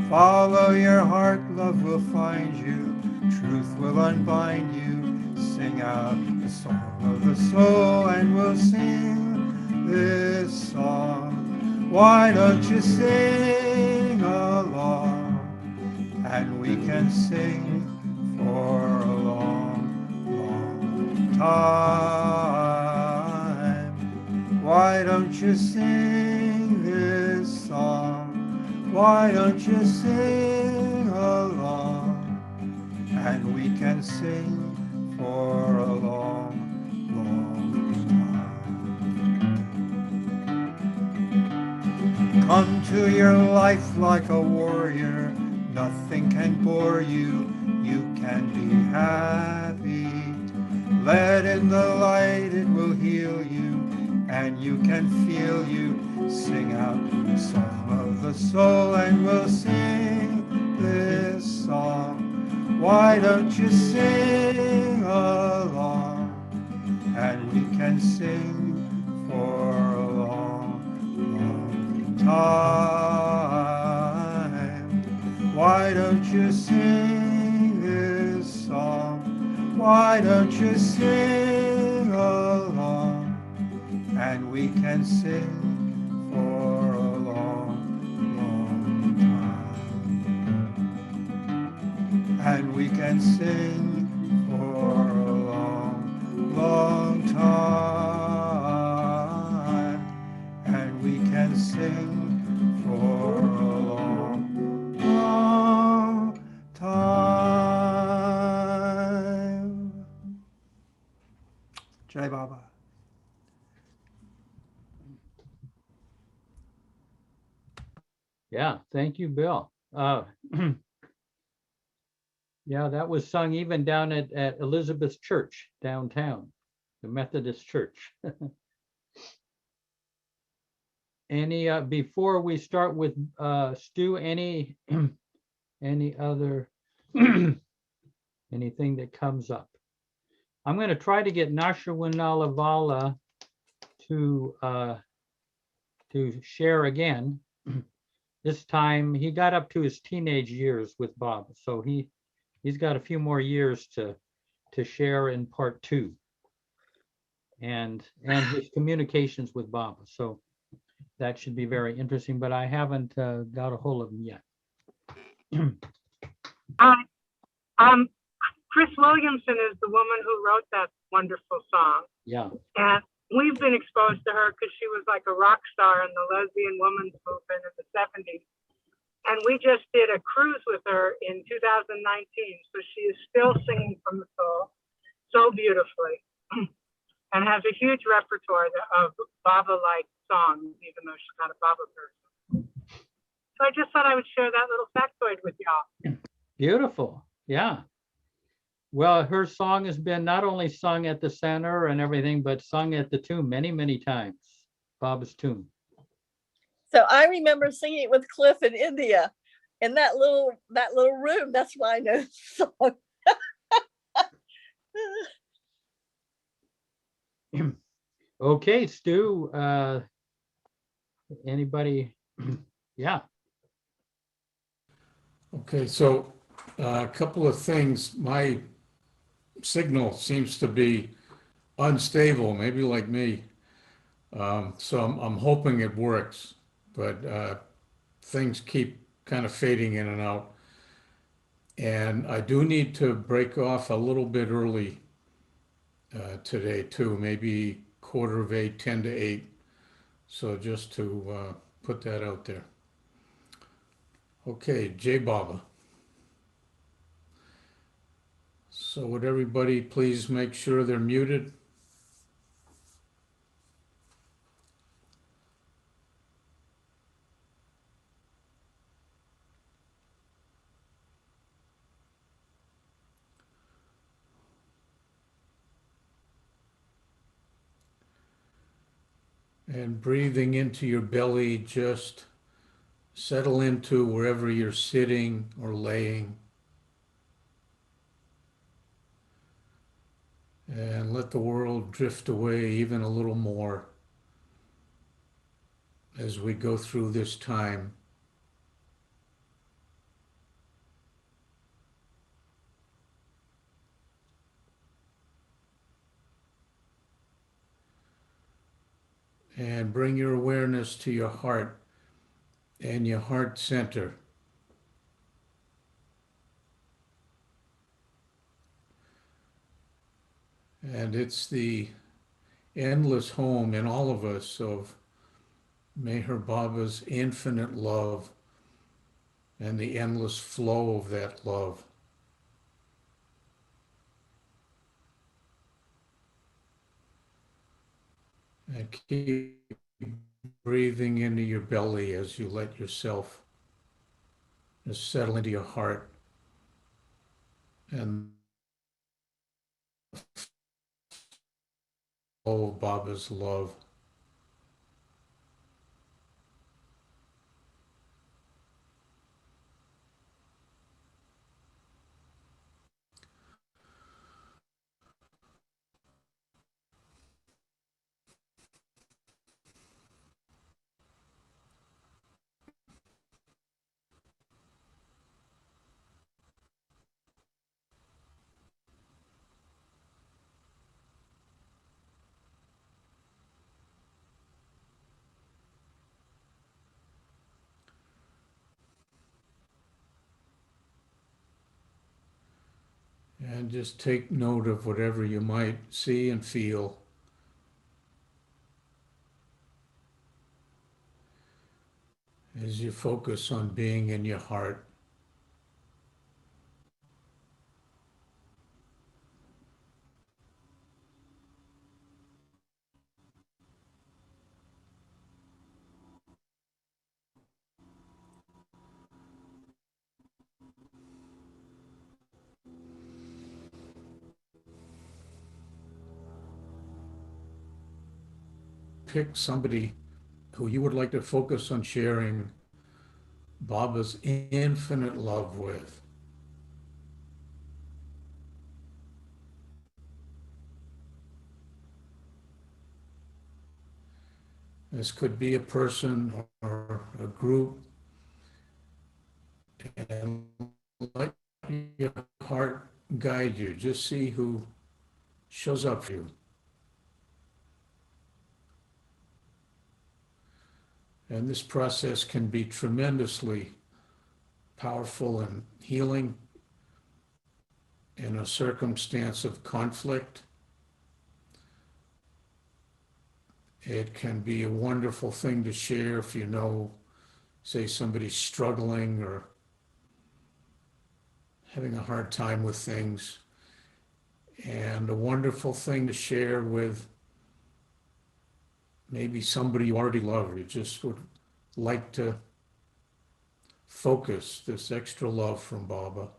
Follow your heart, love will find you, truth will unbind you. Sing out the song of the soul, and we'll sing this song. Why don't you sing along, and we can sing for a long, long time. Why don't you sing this song? Why don't you sing along, and we can sing for a long, long time. Come to your life like a warrior, nothing can bore you, you can be happy. Let in the light, it will heal you, and you can feel you. Sing out the song of the soul, and we'll sing this song. Why don't you sing along, and we can sing for a long, long time. Why don't you sing this song? Why don't you sing along, and we can sing for a long, long time. And we can sing for a long, long time. And we can sing for a long, long time. Jai Baba. Yeah, thank you, Bill. Yeah, that was sung even down at Elizabeth's Church downtown, the Methodist Church. Any, before we start with Stu, any any other anything that comes up? I'm going to try to get Nashawinalavala to share again. This time he got up to his teenage years with Bob, so he's got a few more years to share in part 2, and his communications with Bob. So that should be very interesting, but I haven't got a hold of him yet. Chris Williamson is the woman who wrote that wonderful song. Yeah. And we've been exposed to her because she was like a rock star in the lesbian women's movement in the 70s. And we just did a cruise with her in 2019. So she is still singing from the soul so beautifully and has a huge repertoire of Baba-like songs, even though she's not a Baba person. So I just thought I would share that little factoid with y'all. Beautiful. Yeah. Well, her song has been not only sung at the center and everything, but sung at the tomb many, many times. Baba's tomb. So I remember singing it with Cliff in India in that little room. That's why I know the song. Okay, Stu, anybody? Yeah. Okay, so a couple of things. My signal seems to be unstable, maybe like me. So I'm hoping it works, but things keep kind of fading in and out. And I do need to break off a little bit early today too, maybe 7:45, 10 to 8. So just to put that out there. Okay, Jay Baba. So would everybody please make sure they're muted? And breathing into your belly, just settle into wherever you're sitting or laying. And let the world drift away even a little more as we go through this time. And bring your awareness to your heart and your heart center. And it's the endless home in all of us of Meher Baba's infinite love and the endless flow of that love. And keep breathing into your belly as you let yourself just settle into your heart and flow of Baba's love. And just take note of whatever you might see and feel. As you focus on being in your heart. pick somebody who you would like to focus on sharing Baba's infinite love with. This could be a person or a group, and let your heart guide you. Just see who shows up for you. And this process can be tremendously powerful and healing in a circumstance of conflict. It can be a wonderful thing to share if you know, say, somebody's struggling or having a hard time with things, and a wonderful thing to share with maybe somebody you already love. You just would like to focus this extra love from Baba.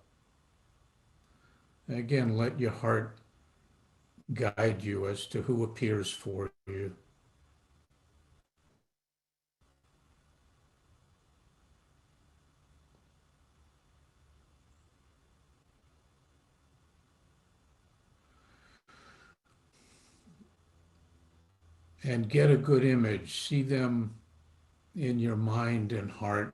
And again, let your heart guide you as to who appears for you. And get a good image. See them in your mind and heart.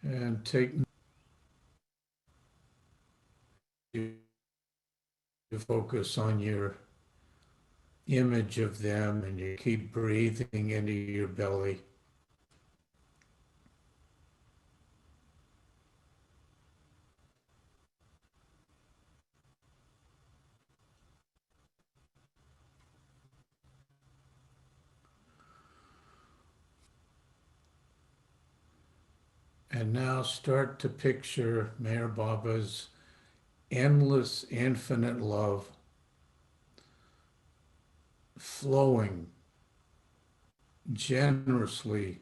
And take to focus on your image of them, and you keep breathing into your belly. And now start to picture Meher Baba's endless, infinite love flowing generously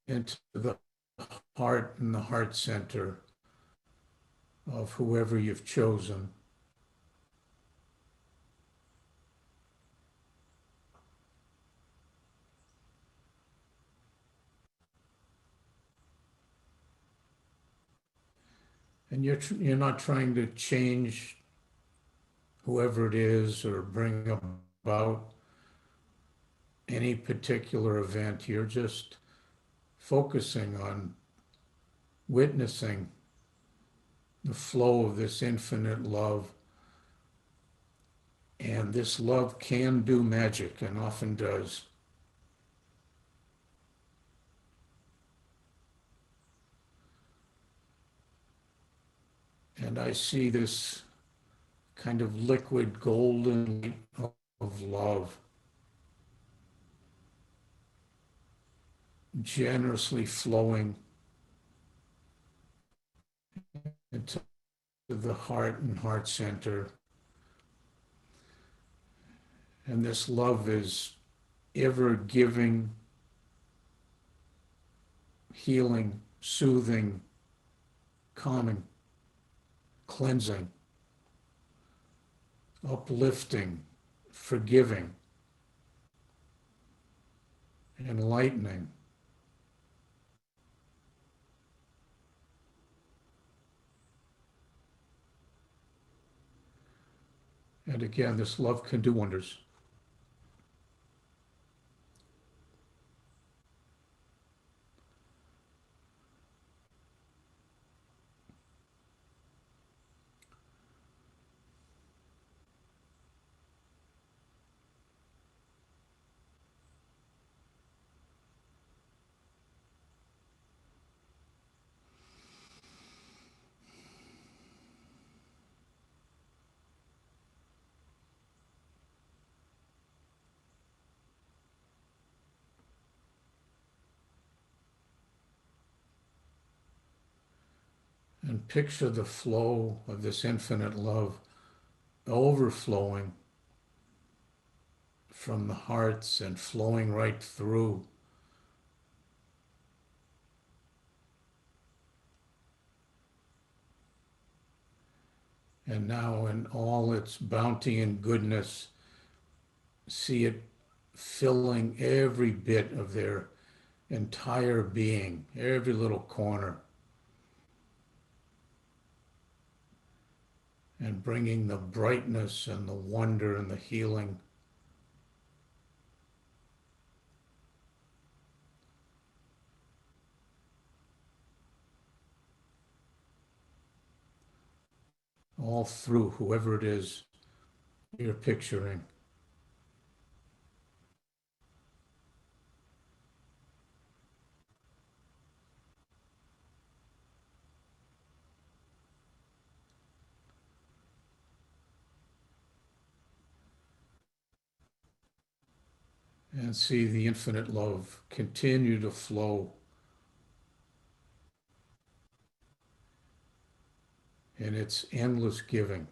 into the heart and the heart center of whoever you've chosen. And you're not trying to change whoever it is or bring about any particular event. You're just focusing on witnessing the flow of this infinite love. And this love can do magic, and often does. And I see this kind of liquid golden light of love generously flowing into the heart and heart center. And this love is ever giving, healing, soothing, calming, cleansing, uplifting, forgiving, enlightening. And again, this love can do wonders. And picture the flow of this infinite love overflowing from the hearts and flowing right through. And now in all its bounty and goodness, see it filling every bit of their entire being, every little corner, and bringing the brightness and the wonder and the healing. All through whoever it is you're picturing. And see the infinite love continue to flow in its endless giving.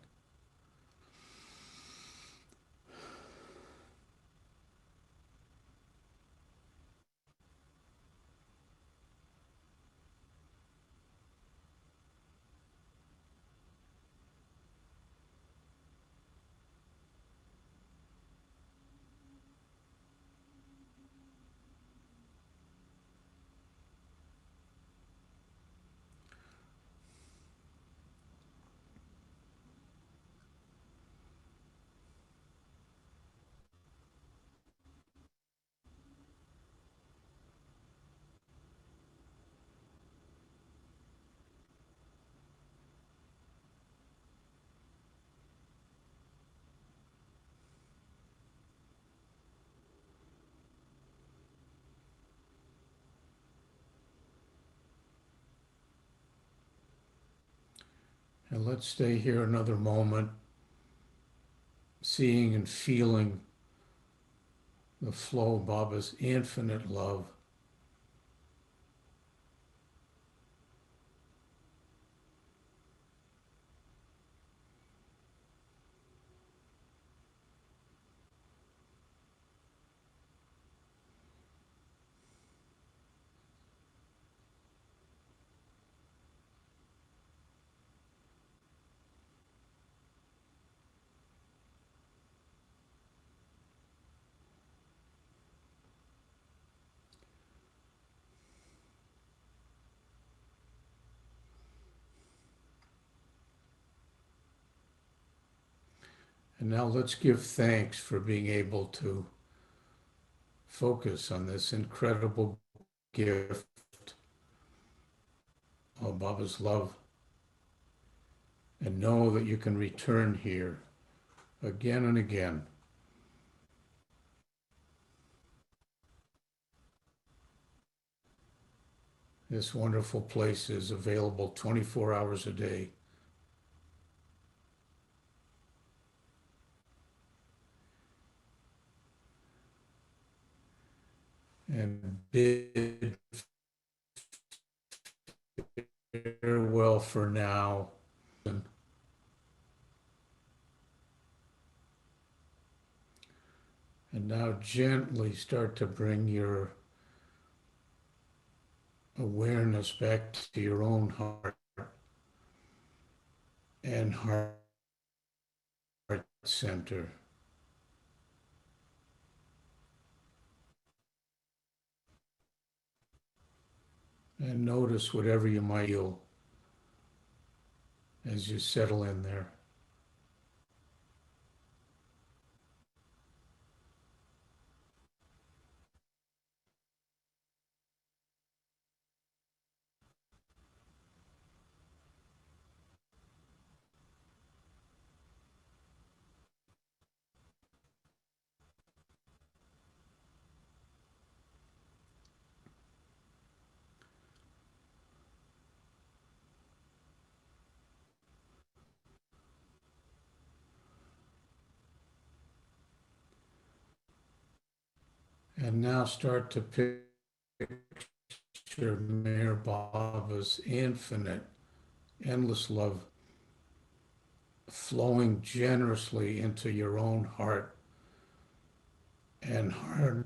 And let's stay here another moment, seeing and feeling the flow of Baba's infinite love. And now let's give thanks for being able to focus on this incredible gift of Baba's love, and know that you can return here again and again. This wonderful place is available 24 hours a day. And bid farewell for now. And now gently start to bring your awareness back to your own heart and heart center. And notice whatever you might feel as you settle in there. And now start to picture Meher Baba's infinite, endless love flowing generously into your own heart, and hard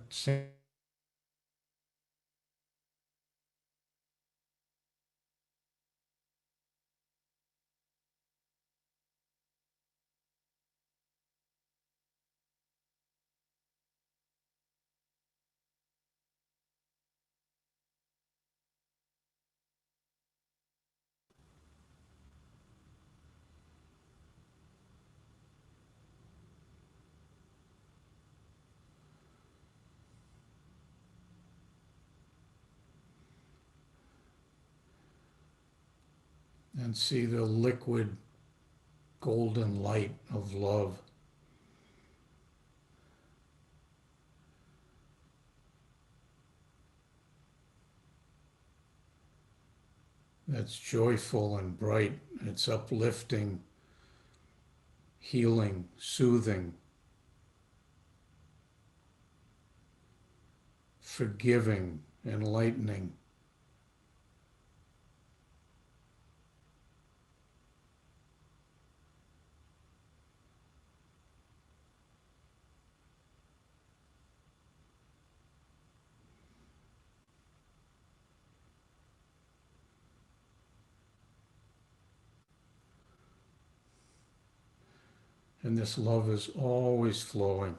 and see the liquid golden light of love. That's joyful and bright. It's uplifting, healing, soothing, forgiving, enlightening. And this love is always flowing.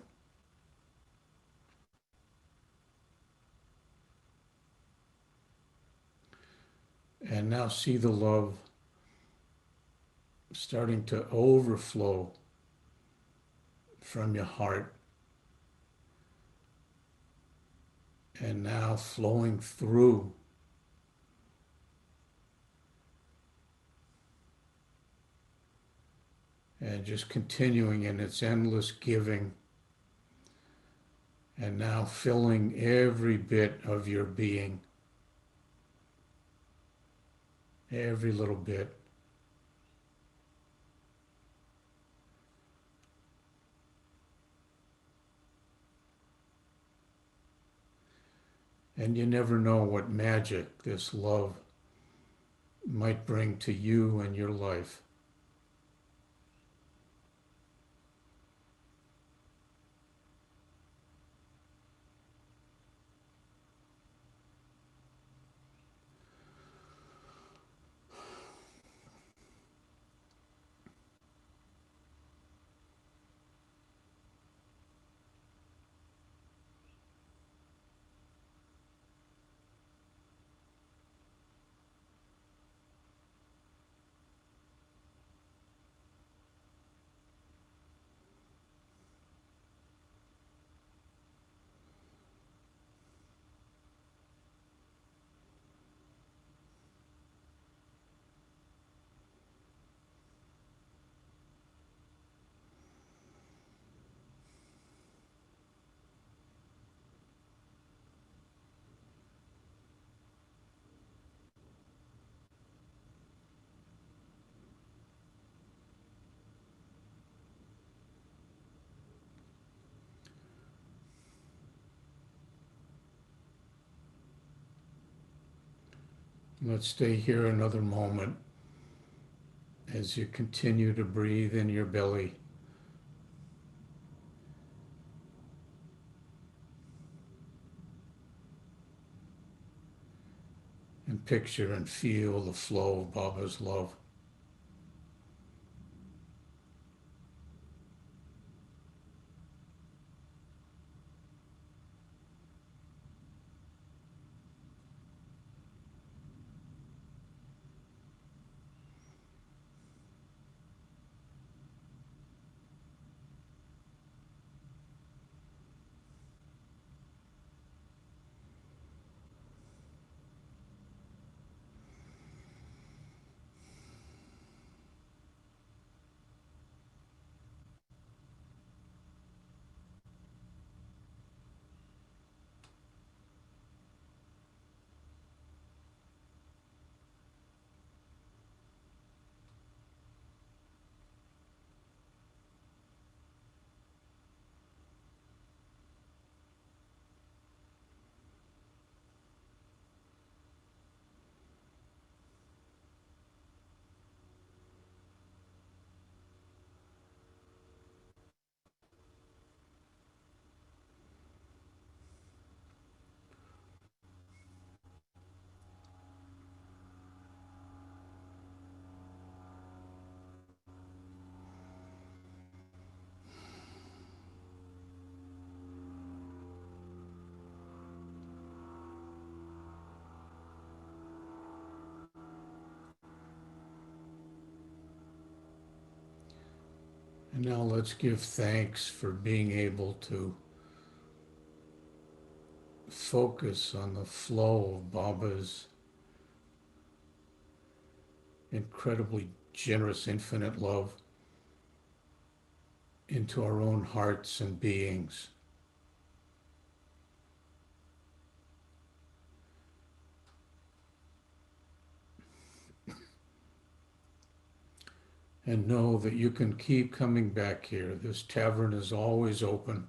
And now see the love starting to overflow from your heart. And now flowing through. And just continuing in its endless giving. And now filling every bit of your being. Every little bit. And you never know what magic this love might bring to you and your life. Let's stay here another moment as you continue to breathe in your belly. And picture and feel the flow of Baba's love. And now let's give thanks for being able to focus on the flow of Baba's incredibly generous, infinite love into our own hearts and beings. And know that you can keep coming back here. This tavern is always open.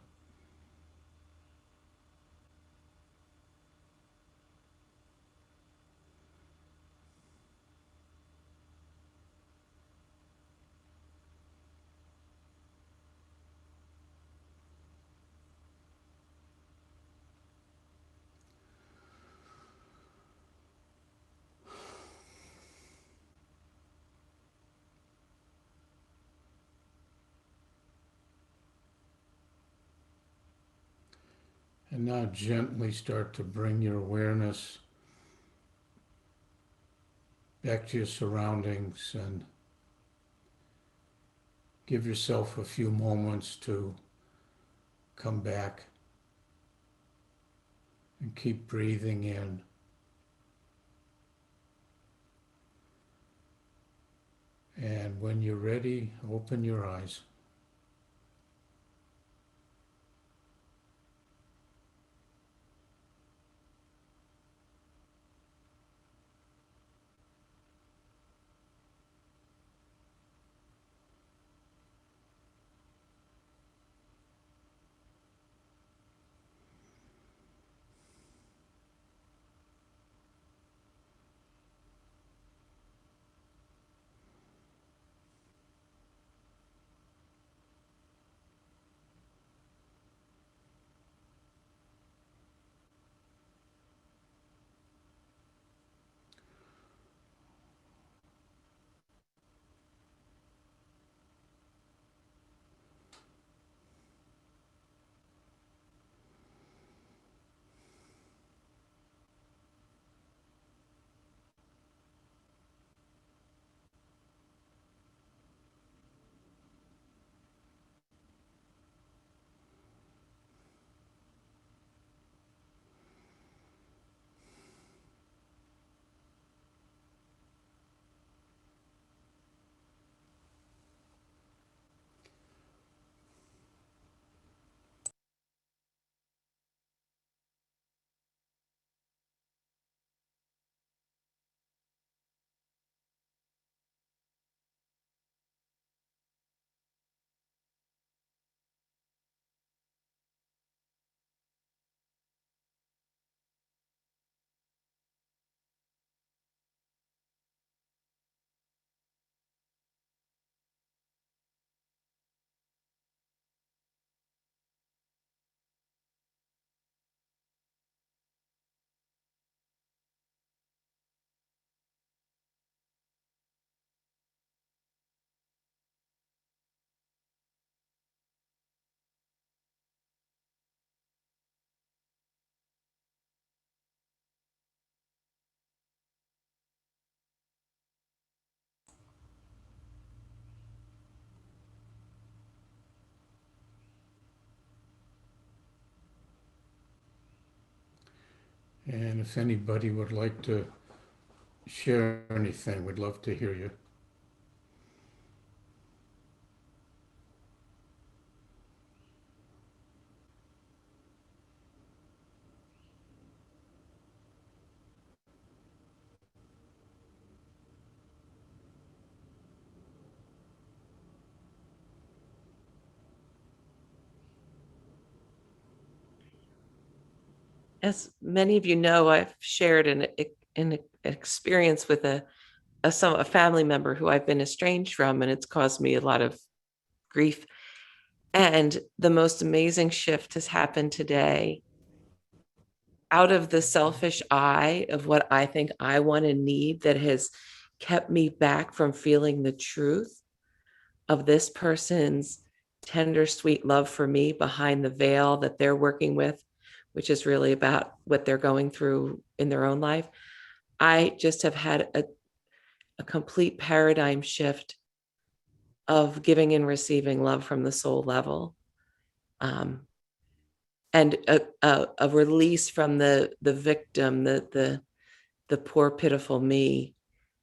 And now gently start to bring your awareness back to your surroundings and give yourself a few moments to come back and keep breathing in. And when you're ready, open your eyes. And if anybody would like to share anything, we'd love to hear you. As many of you know, I've shared an experience with a family member who I've been estranged from, and it's caused me a lot of grief. And the most amazing shift has happened today. Out of the selfish eye of what I think I want and need that has kept me back from feeling the truth of this person's tender, sweet love for me behind the veil that they're working with, which is really about what they're going through in their own life. I just have had a complete paradigm shift of giving and receiving love from the soul level. And a release from the victim, the poor, pitiful me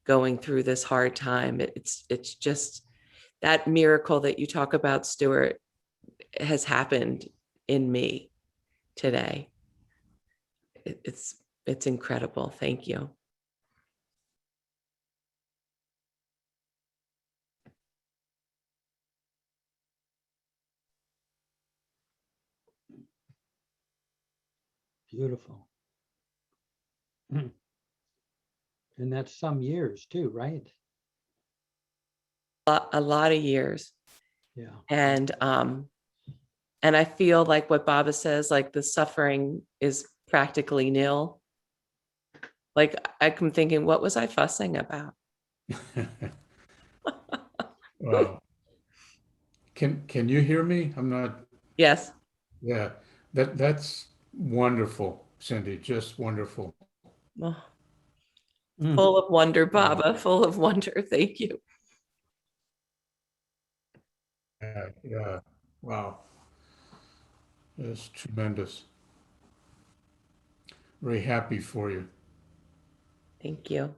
going through this hard time. It's just that miracle that you talk about, Stuart, has happened in me today. It's incredible. Thank you. Beautiful. And that's some years too, right? A lot of years. Yeah. And I feel like what Baba says, like the suffering is practically nil. Like I'm thinking, what was I fussing about? Wow. Can you hear me? I'm not. Yes. Yeah, that's wonderful, Cindy. Just wonderful. Oh, full of wonder, Baba. Full of wonder. Thank you. Yeah. Wow. That's tremendous. Very happy for you. Thank you.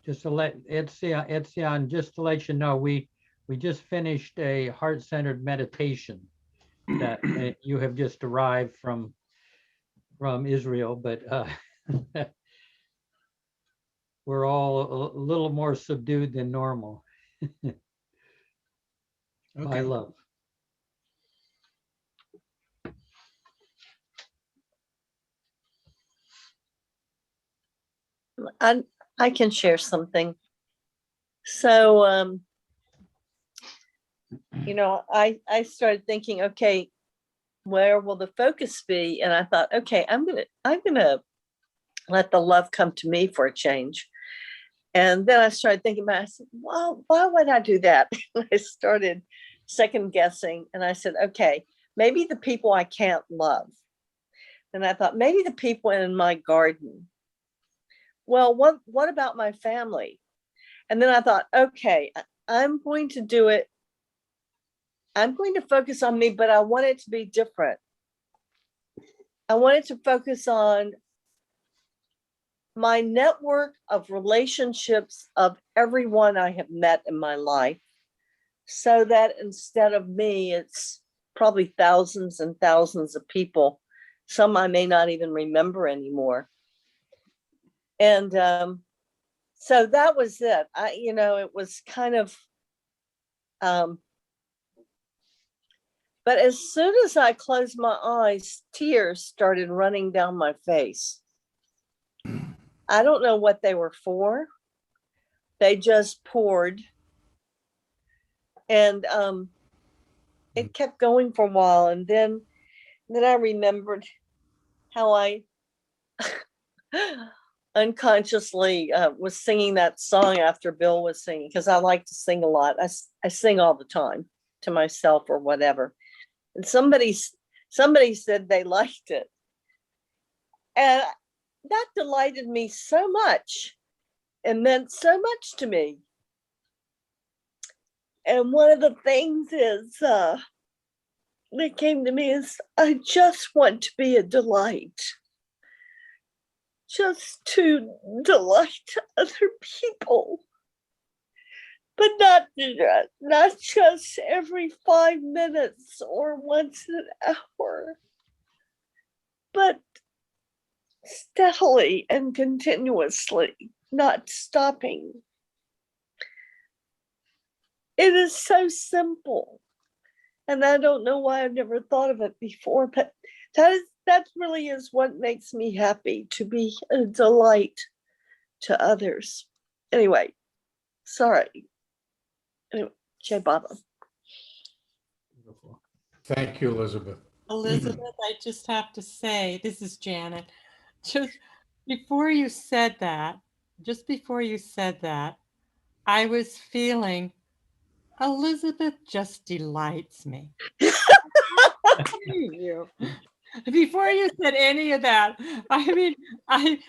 Just to let Etienne, just to let you know, we just finished a heart-centered meditation that you have just arrived from Israel, but we're all a little more subdued than normal. My love. I can share something. So, you know, I started thinking, okay, where will the focus be? And I thought, okay, I'm gonna let the love come to me for a change. And then I started thinking about it. I said, well, why would I do that? I started second guessing, and I said, okay, maybe the people I can't love. And I thought, maybe the people in my garden. Well, what about my family? And then I thought, okay, I'm going to do it. I'm going to focus on me, but I want it to be different. I wanted to focus on my network of relationships of everyone I have met in my life, so that instead of me, it's probably thousands and thousands of people. Some I may not even remember anymore. And so that was it. It was kind of, but as soon as I closed my eyes, tears started running down my face. I don't know what they were for. They just poured. And it kept going for a while. And then I remembered how I unconsciously was singing that song after Bill was singing, because I like to sing a lot. I sing all the time to myself or whatever. And somebody said they liked it. And that delighted me so much and meant so much to me. And one of the things is that came to me is, I just want to be a delight. Just to delight other people. But not just every 5 minutes or once an hour, but steadily and continuously, not stopping. It is so simple. And I don't know why I've never thought of it before, but that really is what makes me happy, to be a delight to others. Anyway, sorry. Anyway, Jai Baba. Thank you, Elizabeth. Elizabeth, I just have to say, this is Janet. Just before you said that, I was feeling Elizabeth just delights me. You. Before you said any of that, I mean, I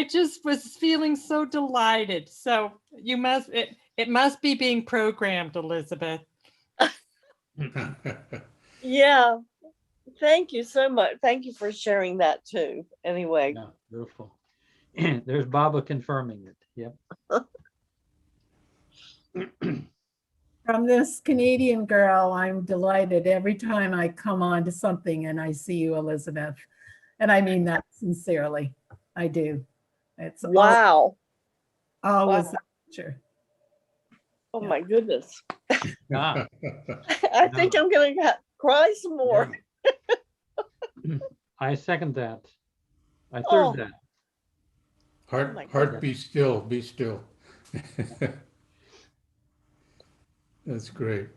just was feeling so delighted. So you must, it must be being programmed, Elizabeth. Yeah. Thank you so much. Thank you for sharing that too. Anyway. Yeah, beautiful. There's Baba confirming it. Yep. From this Canadian girl, I'm delighted every time I come on to something and I see you, Elizabeth. And I mean that sincerely. I do. It's wow. Always Wow. a pleasure. Oh my goodness. Ah. I think I'm going to cry some more. I second that. I third Oh. that. Heart, be still, be still. That's great.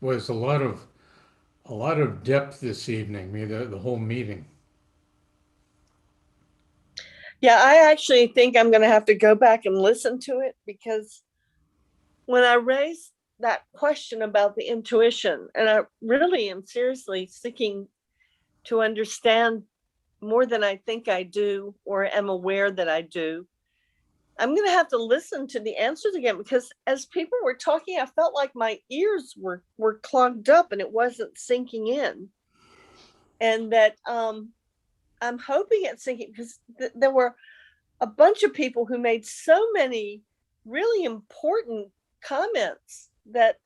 Was a lot of depth this evening. The whole meeting. Yeah, I actually think I'm going to have to go back and listen to it, because when I raised that question about the intuition, and I really am seriously seeking to understand more than I think I do or am aware that I do, I'm going to have to listen to the answers again, because as people were talking, I felt like my ears were clogged up and it wasn't sinking in. And that I'm hoping it's sinking, because there were a bunch of people who made so many really important comments that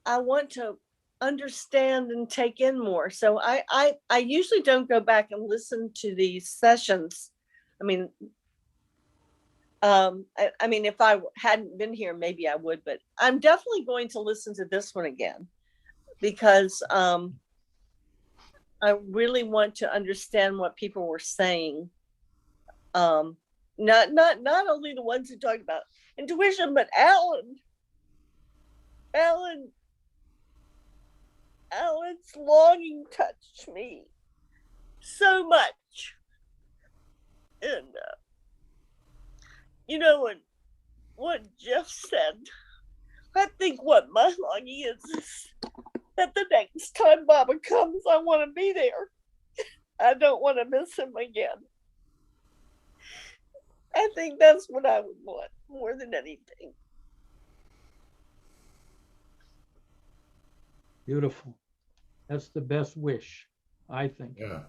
I want to understand and take in more. So I usually don't go back and listen to these sessions. I mean, if I hadn't been here, maybe I would, but I'm definitely going to listen to this one again, because I really want to understand what people were saying. Not only the ones who talked about intuition, but Alan's longing touched me so much. And you know what Jeff said, I think what my longing is that the next time Baba comes, I want to be there. I don't want to miss him again. I think that's what I would want more than anything. Beautiful. That's the best wish, I think. Yeah.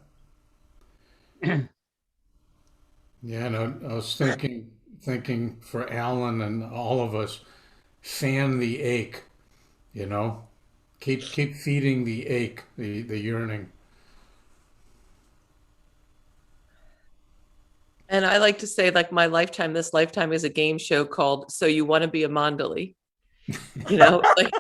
Yeah, and I was thinking for Alan and all of us, fan the ache, keep feeding the ache, the yearning. And I like to say, like, this lifetime is a game show called So You Want to Be a Mandali. Like,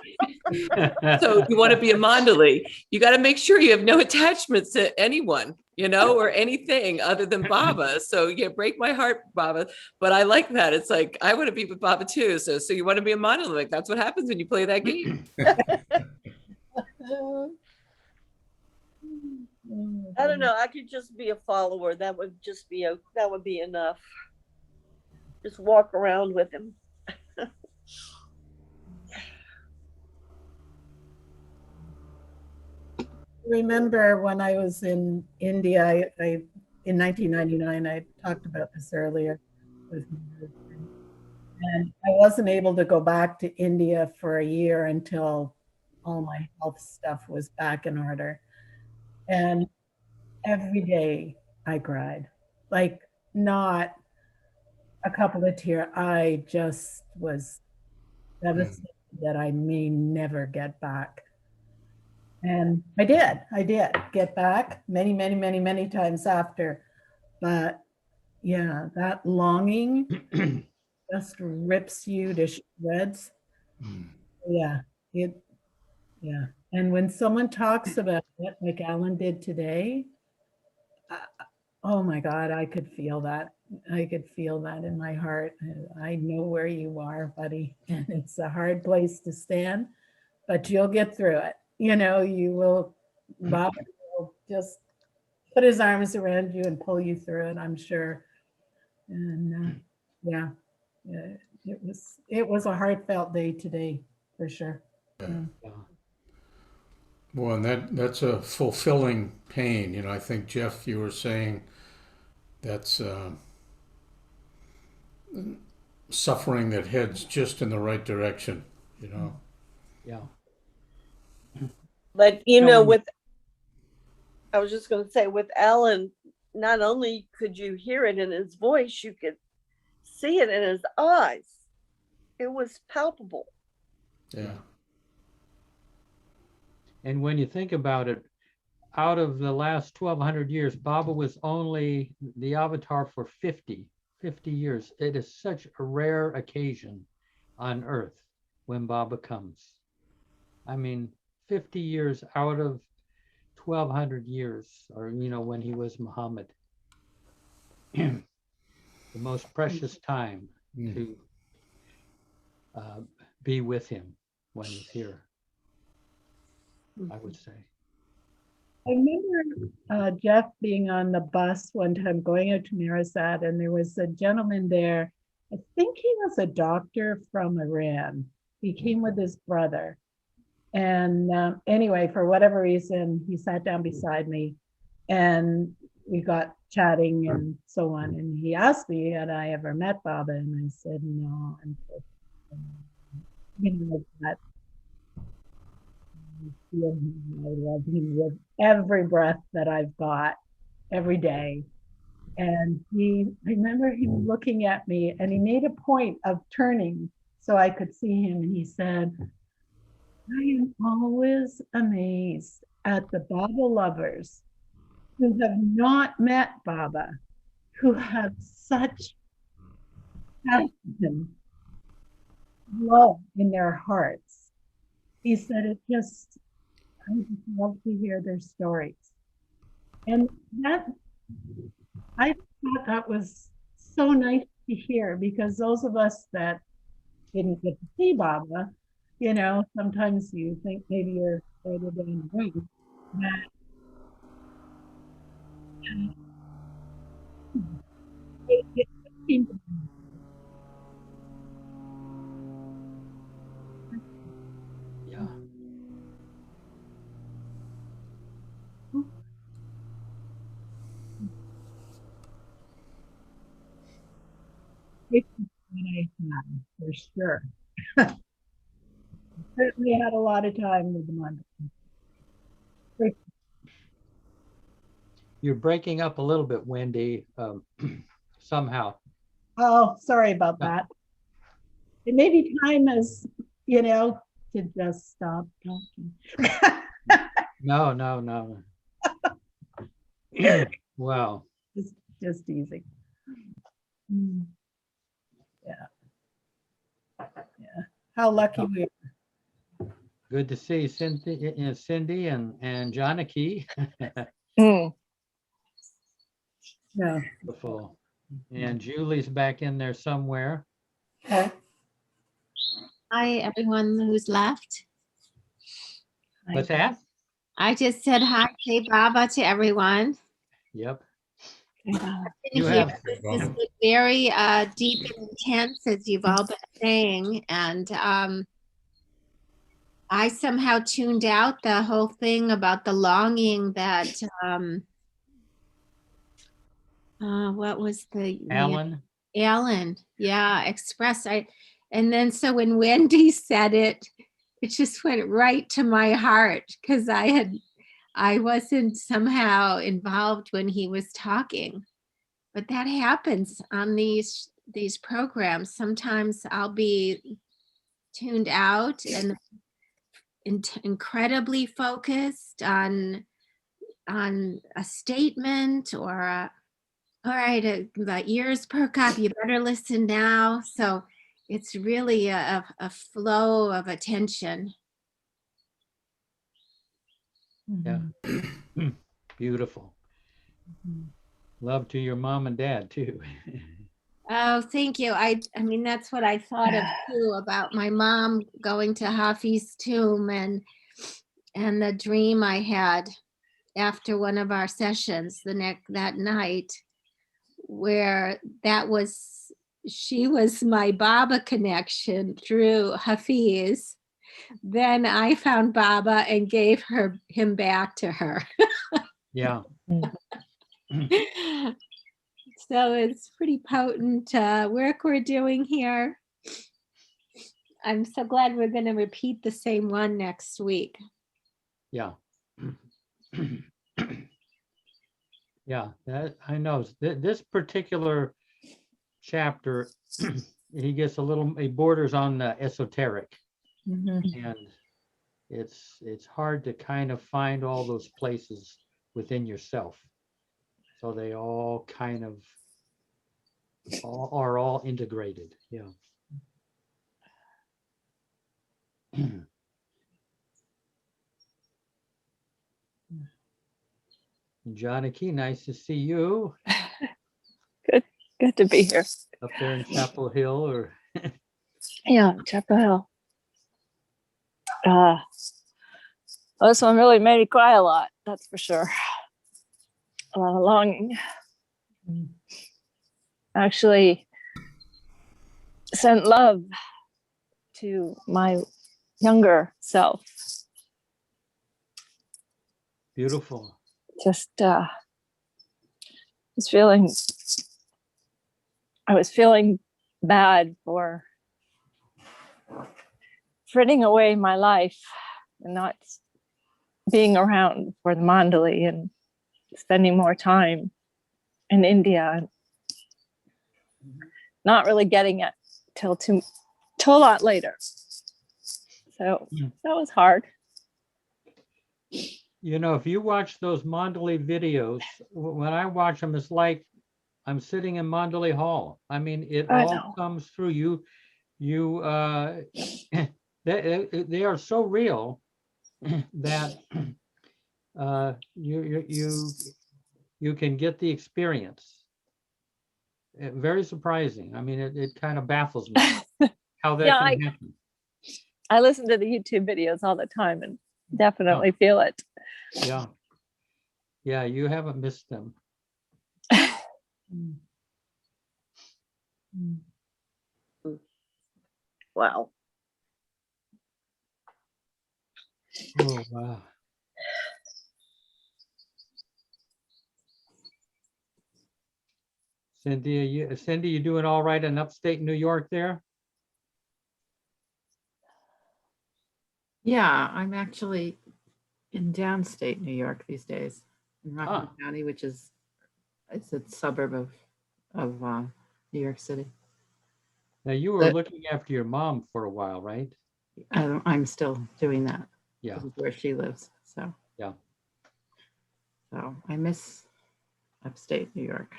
so you want to be a Mandali, you got to make sure you have no attachments to anyone, or anything other than Baba. So yeah, break my heart, Baba. But I like that. It's like, I want to be with Baba too. So you want to be a Mandali. Like, that's what happens when you play that game. I don't know. I could just be a follower. That would be enough. Just walk around with him. Remember when I was in India, I in 1999, I talked about this earlier with my husband, and I wasn't able to go back to India for a year until all my health stuff was back in order. And every day I cried, like not a couple of tears. I just was devastated that I may never get back. And I did get back many times after. But yeah, that longing just rips you to shreds. Yeah, yeah. And when someone talks about it, like Alan did today, oh my God, I could feel that. I could feel that in my heart. I know where you are, buddy. And it's a hard place to stand, but you'll get through it. You will, Bob will just put his arms around you and pull you through it, I'm sure. And yeah, it was a heartfelt day today, for sure. Yeah. Well, and that's a fulfilling pain. You know, I think, Jeff, you were saying that's suffering that heads just in the right direction, you know. Yeah. But you know, Ellen, with I was just going to say, with Alan, not only could you hear it in his voice, you could see it in his eyes. It was palpable. Yeah. and when you think about it, out of the last 1,200 years, Baba was only the avatar for 50 years. It is such a rare occasion on earth when Baba comes. I mean, 50 years out of 1,200 years, or, you know, when he was Muhammad. The most precious time to be with him when he's here, I would say. I remember Jeff being on the bus one time going out to Mirasat, and there was a gentleman there. I think he was a doctor from Iran. He came with his brother. And anyway, for whatever reason, he sat down beside me and we got chatting and so on. And he asked me, had I ever met Baba? And I said, no. And you know, that I feel him, I love him with every breath that I've got every day. And I remember him looking at me and he made a point of turning so I could see him. And he said, I am always amazed at the Baba lovers who have not met Baba, who have such passion, love in their hearts. He said, I just love to hear their stories. And that, I thought that was so nice to hear, because those of us that didn't get to see Baba, you know, sometimes you think maybe you're further down the road. It seemed Yeah. It's what I had, for sure. Certainly had a lot of time with the Monday. You're breaking up a little bit, Wendy, somehow. Oh, sorry about that. It may be time, as you know, to just stop talking. No. Wow. Just easy. Yeah. How lucky we are. Good to see Cindy and Janaki. Yeah. Beautiful. And Julie's back in there somewhere. Hi, everyone who's left. What's that? I just said hi, say Baba to everyone. Yep. You have this is very deep and intense, as you've all been saying, and I somehow tuned out the whole thing about the longing that what was the Alan? Alan, yeah, expressed. And then so when Wendy said it, it just went right to my heart, because I wasn't somehow involved when he was talking. But that happens on these programs. Sometimes I'll be tuned out and incredibly focused on a statement or all right, the ears perk up, you better listen now. So it's really a flow of attention. Yeah. Beautiful. Love to your mom and dad too. Oh, thank you. I mean, that's what I thought of too, about my mom going to Hafi's tomb and the dream I had after one of our sessions that night, where she was my Baba connection through Hafiz. then I found Baba and gave him back to her. Yeah. So it's pretty potent work we're doing here. I'm so glad we're going to repeat the same one next week. Yeah. Yeah, that I know. This particular chapter, he gets a little, he borders on the esoteric, and it's hard to kind of find all those places within yourself. So they all kind of are all integrated. Yeah. Janaki, nice to see you Good to be here. up there in Chapel Hill, or Yeah, Chapel Hill. This one really made me cry a lot, that's for sure. A lot of longing. Actually sent love to my younger self. beautiful. Just I was feeling bad for fritting away my life and not being around for the Mandali and spending more time in India and not really getting it till a lot later. So that was hard. You know, if you watch those Mandalay videos, when I watch them, it's like I'm sitting in Mandalay Hall. I mean, it all comes through you. They are so real that you can get the experience. Very surprising. I mean, it kind of baffles me how that can happen. I listen to the YouTube videos all the time and definitely feel it. Yeah. Yeah, you haven't missed them. Wow. Oh, wow. Cindy, you doing all right in upstate New York there? Yeah, I'm actually in downstate New York these days, in Rockland County, which is it's a suburb of New York City. Now you were looking after your mom for a while, right? I'm still doing that. Yeah. This is where she lives. So yeah. So I miss upstate New York.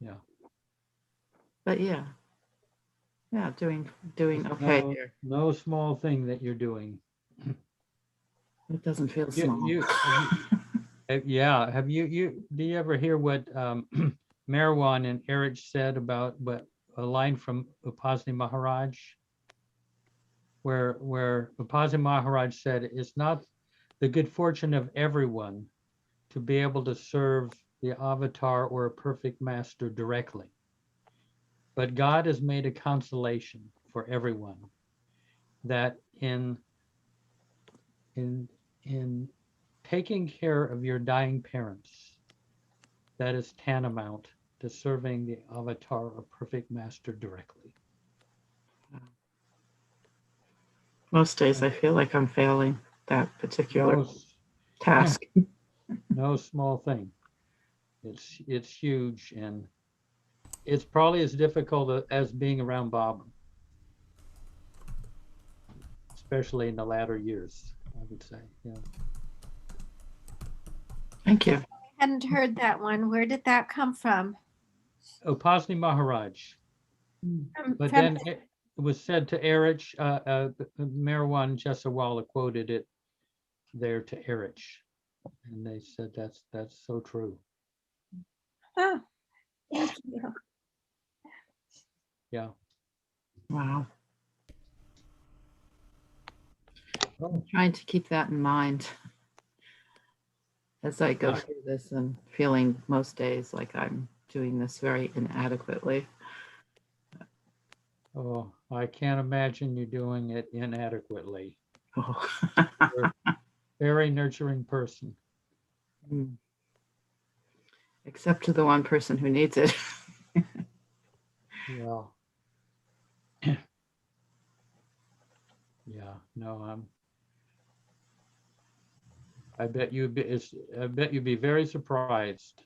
Yeah. But yeah, doing okay here. No small thing that you're doing. It doesn't feel small. Yeah. Have do you ever hear what Marwan and Erich said about a line from Upasni Maharaj, where Upasni Maharaj said, "It's not the good fortune of everyone to be able to serve the avatar or a perfect master directly. But God has made a consolation for everyone that in taking care of your dying parents, that is tantamount to serving the avatar or perfect master directly." Most days I feel like I'm failing that particular task. No small thing. It's huge, and it's probably as difficult as being around Bob, especially in the latter years, I would say. Yeah. Thank you. I hadn't heard that one. Where did that come from? Upasni Maharaj. But then it was said to Erich, Marwan Jesawala quoted it there to Erich, and they said that's so true. Oh, thank you. Yeah. Wow. I'm trying to keep that in mind as I go through this and feeling most days like I'm doing this very inadequately. Oh, I can't imagine you doing it inadequately. Oh. You're a very nurturing person. Mm. Except to the one person who needs it. Yeah. Yeah, no, I bet you'd be, I bet you'd be very surprised.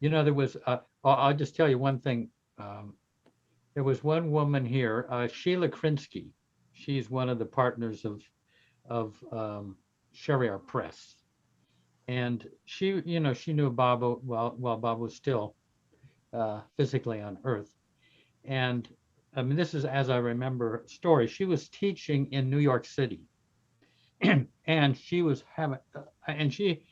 You know, there was, I'll just tell you one thing. There was one woman here, Sheila Krinsky. She's one of the partners of Shariar Press. And she, you know, she knew Baba while Baba was still physically on Earth. And I mean, this is, as I remember, story. She was teaching in New York City, and she was having, and she,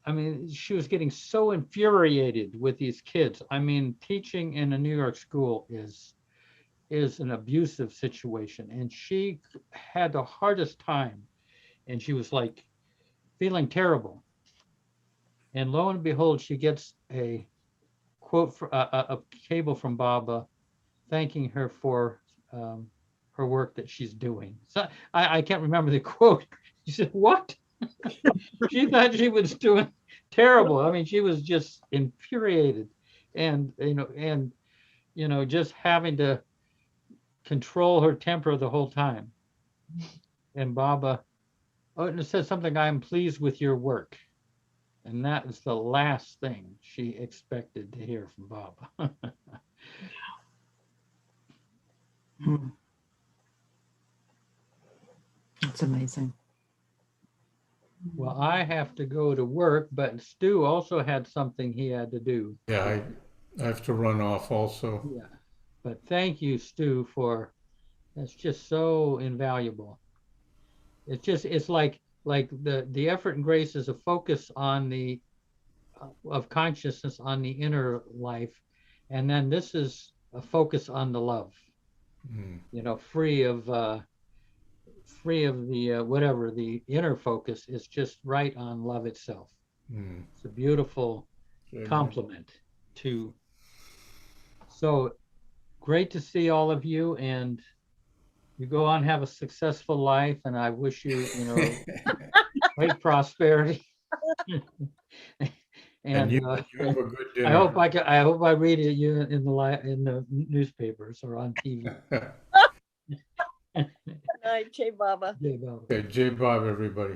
I mean, she was getting so infuriated with these kids. I mean, teaching in a New York school is an abusive situation, and she had the hardest time, and she was like feeling terrible. And lo and behold, she gets a quote, a cable from Baba thanking her for her work that she's doing. So I can't remember the quote. She said, "What?" She thought she was doing terrible. I mean, she was just infuriated, and just having to control her temper the whole time. And Baba, and it says something, "I'm pleased with your work." And that is the last thing she expected to hear from Baba. That's amazing. Well, I have to go to work, but Stu also had something he had to do. Yeah, I have to run off also. Yeah, but thank you, Stu, that's just so invaluable. It's like the effort and grace is a focus on the of consciousness on the inner life, and then this is a focus on the love. You know, free of the whatever the inner focus is, just right on love itself. It's a beautiful compliment to. So great to see all of you, and you go on, have a successful life, and I wish you, great prosperity. And you have a good dinner. I hope I read it you in the newspapers or on TV. Good night, Jai Baba. Jai Baba. Okay, Jai Baba, everybody.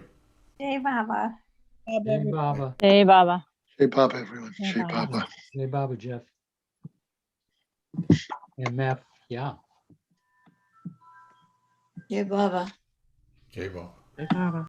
Jai Baba. Jai Baba. Hey, Baba. Jai Baba, everyone. Jai Baba. Jai Baba, Jeff. And Meth, yeah. Jai Baba. Jai Baba. Jai Baba.